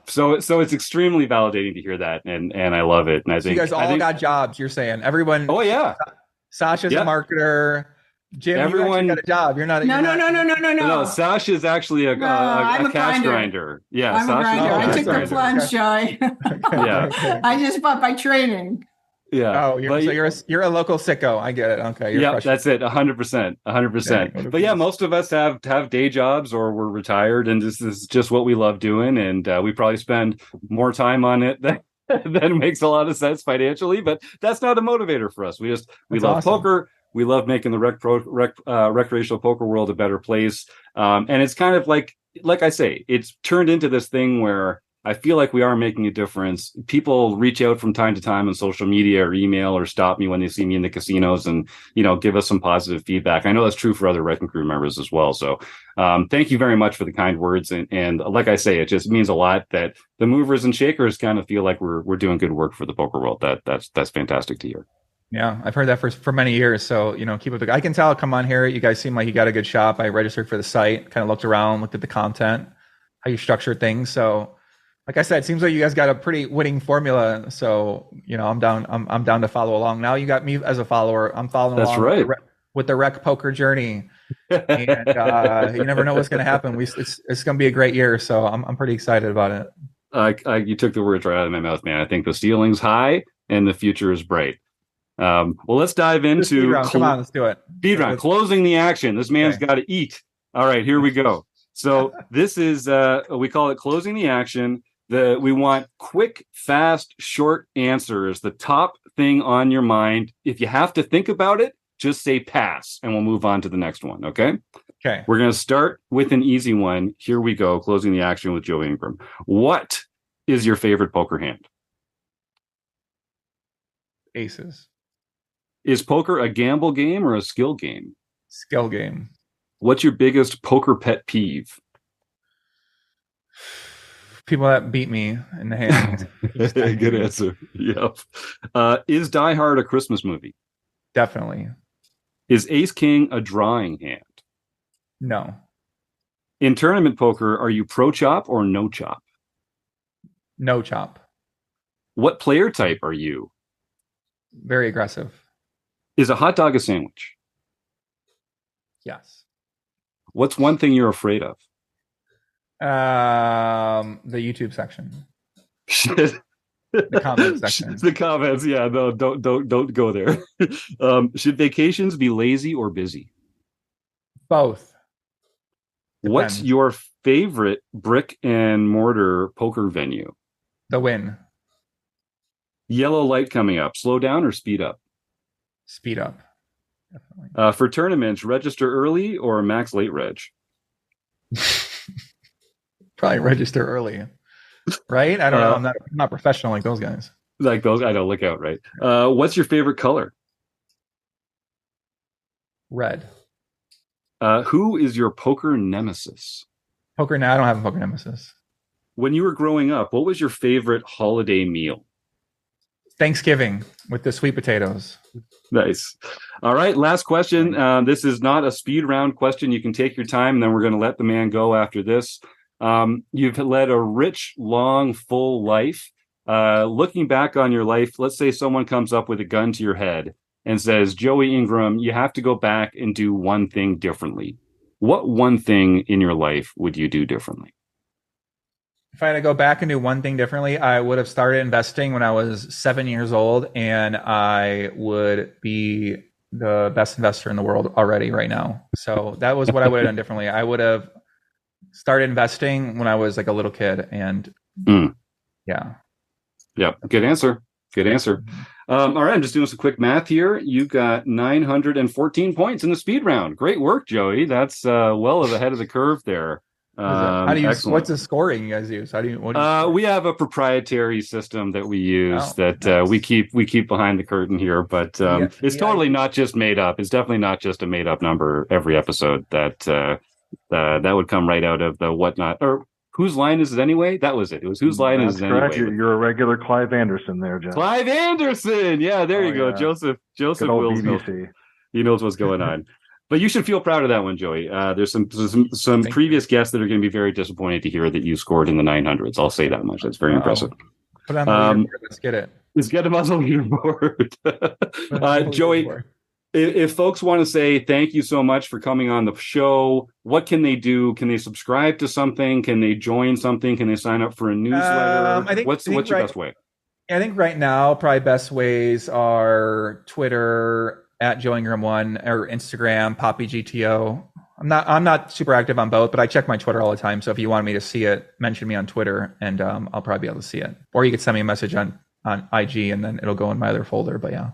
So it's extremely validating to hear that, and I love it. And I think you guys all got jobs. You're saying everyone. Oh yeah. Sasha's a marketer. Jim, everyone you actually got a job. You're not. No, you're no, not, no, no, no, no, No, no. Sasha is actually a cash grinder. Yeah, I'm a grinder. a I cash took the grinder. plunge, Joey. Yeah. I just bought by training. Yeah. Oh, you're a local sicko. I get it. Okay. Yeah, that's it. 100%. 100%. But yeah, most of us have day jobs or we're retired, and this is just what we love doing. And we probably spend more time on it than makes a lot of sense financially. But that's not a motivator for us. We love awesome. poker. We love making the recreational poker world a better place. And it's kind of like I say, it's turned into this thing where I feel like we are making a difference. People reach out from time to time on social media or email or stop me when they see me in the casinos and, give us some positive feedback. I know that's true for other RecPoker Crew members as well. So thank you very much for the kind words. And like I say, it just means a lot that the movers and shakers kind of feel like we're doing good work for the poker world. That's fantastic to hear. Yeah, I've heard that for many years. So, keep up I can tell, come on here. You guys seem like you got a good shop. I registered for the site, kind of looked around, looked at the content, how you structure things. So, like I said, it seems like you guys got a pretty winning formula. So, I'm down. I'm down to follow along. Now you got me as a follower. I'm following along. That's right. With the rec poker journey. And you never know what's going to happen. It's going to be a great year. So I'm pretty excited about it. You took the words right out of my mouth, man. I think the ceiling's high and the future is bright. Well, let's dive into come on, let's do it. Speed round, closing the action. This man's got to eat. All right, here we go. So this is we call it closing the action. We want quick, fast, short answers. The top thing on your mind. If you have to think about it, just say pass, and we'll move on to the next one. Okay. Okay. We're going to start with an easy one. Here we go. Closing the action with Joey Ingram. What is your favorite poker hand? Aces. Is poker a gamble game or a skill game? Skill game. What's your biggest poker pet peeve? People that beat me in the hand. Good answer. Yep. Is Die Hard a Christmas movie? Definitely. Is Ace King a drawing hand? No. In tournament poker, are you pro chop or no chop? No chop. What player type are you? Very aggressive. Is a hot dog a sandwich? Yes. What's one thing you're afraid of? The YouTube section. The comments section. The comments, yeah. No, don't go there. Should vacations be lazy or busy? Both. Depends. What's your favorite brick and mortar poker venue? The Win. Yellow light coming up. Slow down or speed up? Speed up. Definitely. For tournaments, register early or max late reg? Probably register early, right? I don't know. I'm not professional like those guys. Like those, I don't look out right. What's your favorite color? Red. Who is your poker nemesis? Poker? No, I don't have a poker nemesis. When you were growing up, what was your favorite holiday meal? Thanksgiving with the sweet potatoes. Nice. All right, last question. This is not a speed round question. You can take your time, and then we're going to let the man go after this. You've led a rich, long, full life. Looking back on your life, let's say someone comes up with a gun to your head and says, Joey Ingram, you have to go back and do one thing differently. What one thing in your life would you do differently? If I had to go back and do one thing differently, I would have started investing when I was 7 years old, and I would be the best investor in the world already right now. So that was what I would have done differently. I would have started investing when I was like a little kid, and yeah. Good answer. All right, I'm just doing some quick math here. You got 914 points in the speed round. Great work, Joey. That's well ahead of the curve there. How do you? What's the scoring you guys use? How do you? We have a proprietary system that we use nice. we keep behind the curtain here, but it's totally not just made up. It's definitely not just a made up number every episode. That would come right out of the whatnot or whose line is it anyway? That was it. It was whose line is it correct. anyway? You're a regular Clive Anderson there, Jeff. Clive Anderson. Yeah, there you go. Yeah. Joseph Wills. He knows what's going on. But you should feel proud of that one, Joey. There's some previous guests that are going to be very disappointed to hear that you scored in the 900s. I'll say that much. That's very impressive. Put on the leaderboard. Let's get it. Let's get him on the leaderboard. Joey, if folks want to say thank you so much for coming on the show, what can they do? Can they subscribe to something? Can they join something? Can they sign up for a newsletter? What's your best way? I think right now, probably best ways are Twitter at Joey Ingram 1 or Instagram, Papi GTO. I'm not super active on both, but I check my Twitter all the time. So if you want me to see it, mention me on Twitter, and I'll probably be able to see it. Or you could send me a message on IG, and then it'll go in my other folder. But yeah.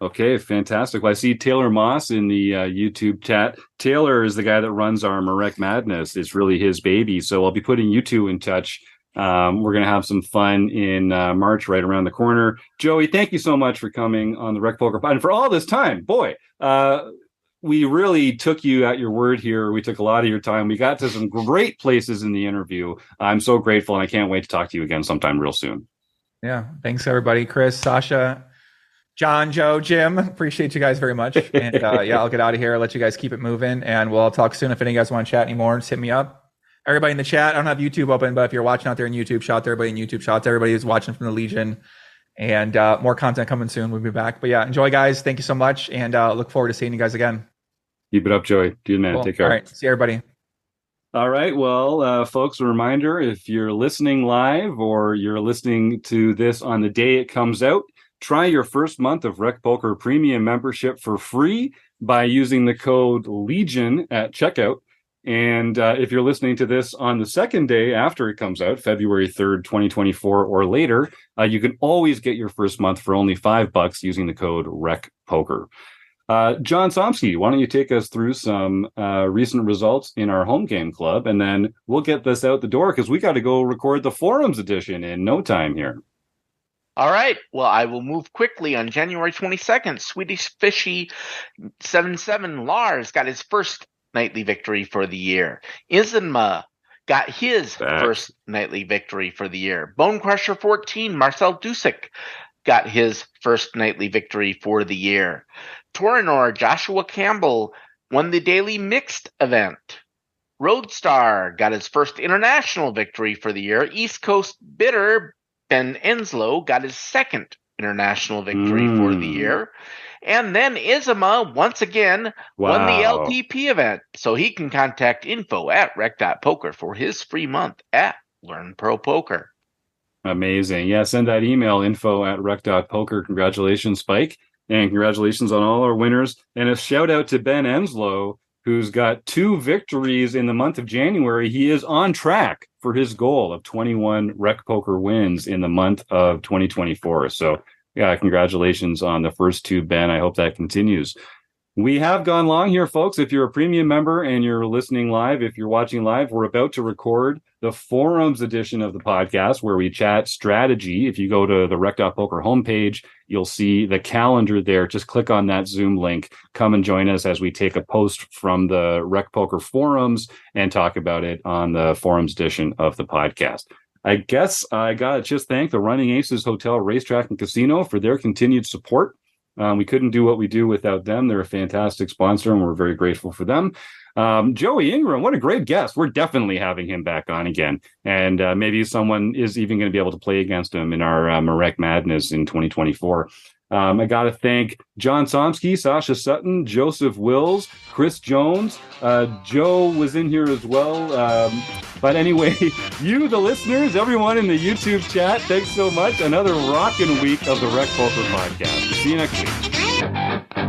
Okay, fantastic. Well, I see Taylor Moss in the YouTube chat. Taylor is the guy that runs our Marek Madness. It's really his baby. So I'll be putting you two in touch. We're going to have some fun in March right around the corner. Joey, thank you so much for coming on the RecPoker Pod. And for all this time, boy, we really took you at your word here. We took a lot of your time. We got to some great places in the interview. I'm so grateful, and I can't wait to talk to you again sometime real soon. Yeah, thanks, everybody. Chris, Sasha, John, Joe, Jim, appreciate you guys very much. And yeah, I'll get out of here. I'll let you guys keep it moving, and we'll talk soon. If any of you guys want to chat anymore, just hit me up. Everybody in the chat, I don't have YouTube open, but if you're watching out there in YouTube, shout out to everybody in YouTube, shout out to everybody who's watching from the Legion. And more content coming soon. We'll be back. But yeah, enjoy, guys. Thank you so much. And look forward to seeing you guys again. Keep it up, Joey. Do you, man. Cool. Take care. All right. See you, everybody. All right. Well, folks, a reminder, if you're listening live or you're listening to this on the day it comes out, try your first month of RecPoker Premium membership for free by using the code LEGION at checkout. And if you're listening to this on the second day after it comes out, February 3rd, 2024 or later, you can always get your first month for only $5 using the code RecPoker. John Somsky, why don't you take us through some recent results in our home game club, and then we'll get this out the door because we got to go record the forums edition in no time here. All right. Well, I will move quickly. On January 22nd, Swedish Fishy 77 Lars got his first nightly victory for the year. Izanma got his first nightly victory for the year. Bone Crusher 14, Marcel Dusik got his first nightly victory for the year. Torinor Joshua Campbell won the daily mixed event. Roadstar got his first international victory for the year. East Coast Bitter Ben Enslow got his second international victory for the year. And then Izama, once again, won the LPP event. So he can contact info at rec.poker for his free month at Learn Pro Poker. Amazing. Yeah, send that email, info at rec.poker. Congratulations, Spike. And congratulations on all our winners. And a shout out to Ben Enslow, who's got 2 victories in the month of January. He is on track for his goal of 21 RecPoker wins in the month of 2024. So yeah, congratulations on the first 2, Ben. I hope that continues. We have gone long here, folks. If you're a premium member and you're listening live, if you're watching live, we're about to record the forums edition of the podcast where we chat strategy. If you go to the Rec.Poker homepage, you'll see the calendar there. Just click on that Zoom link. Come and join us as we take a post from the RecPoker forums and talk about it on the forums edition of the podcast. I guess I got to just thank the Running Aces Hotel, Racetrack, and Casino for their continued support. We couldn't do what we do without them. They're a fantastic sponsor, and we're very grateful for them. Joey Ingram, what a great guest. We're definitely having him back on again. And maybe someone is even going to be able to play against him in our Marek Madness in 2024. I got to thank John Somsky, Sasha Sutton, Joseph Wills, Chris Jones. Joe was in here as well. But anyway, you, the listeners, everyone in the YouTube chat, thanks so much. Another rockin' week of the RecPoker podcast. See you next week.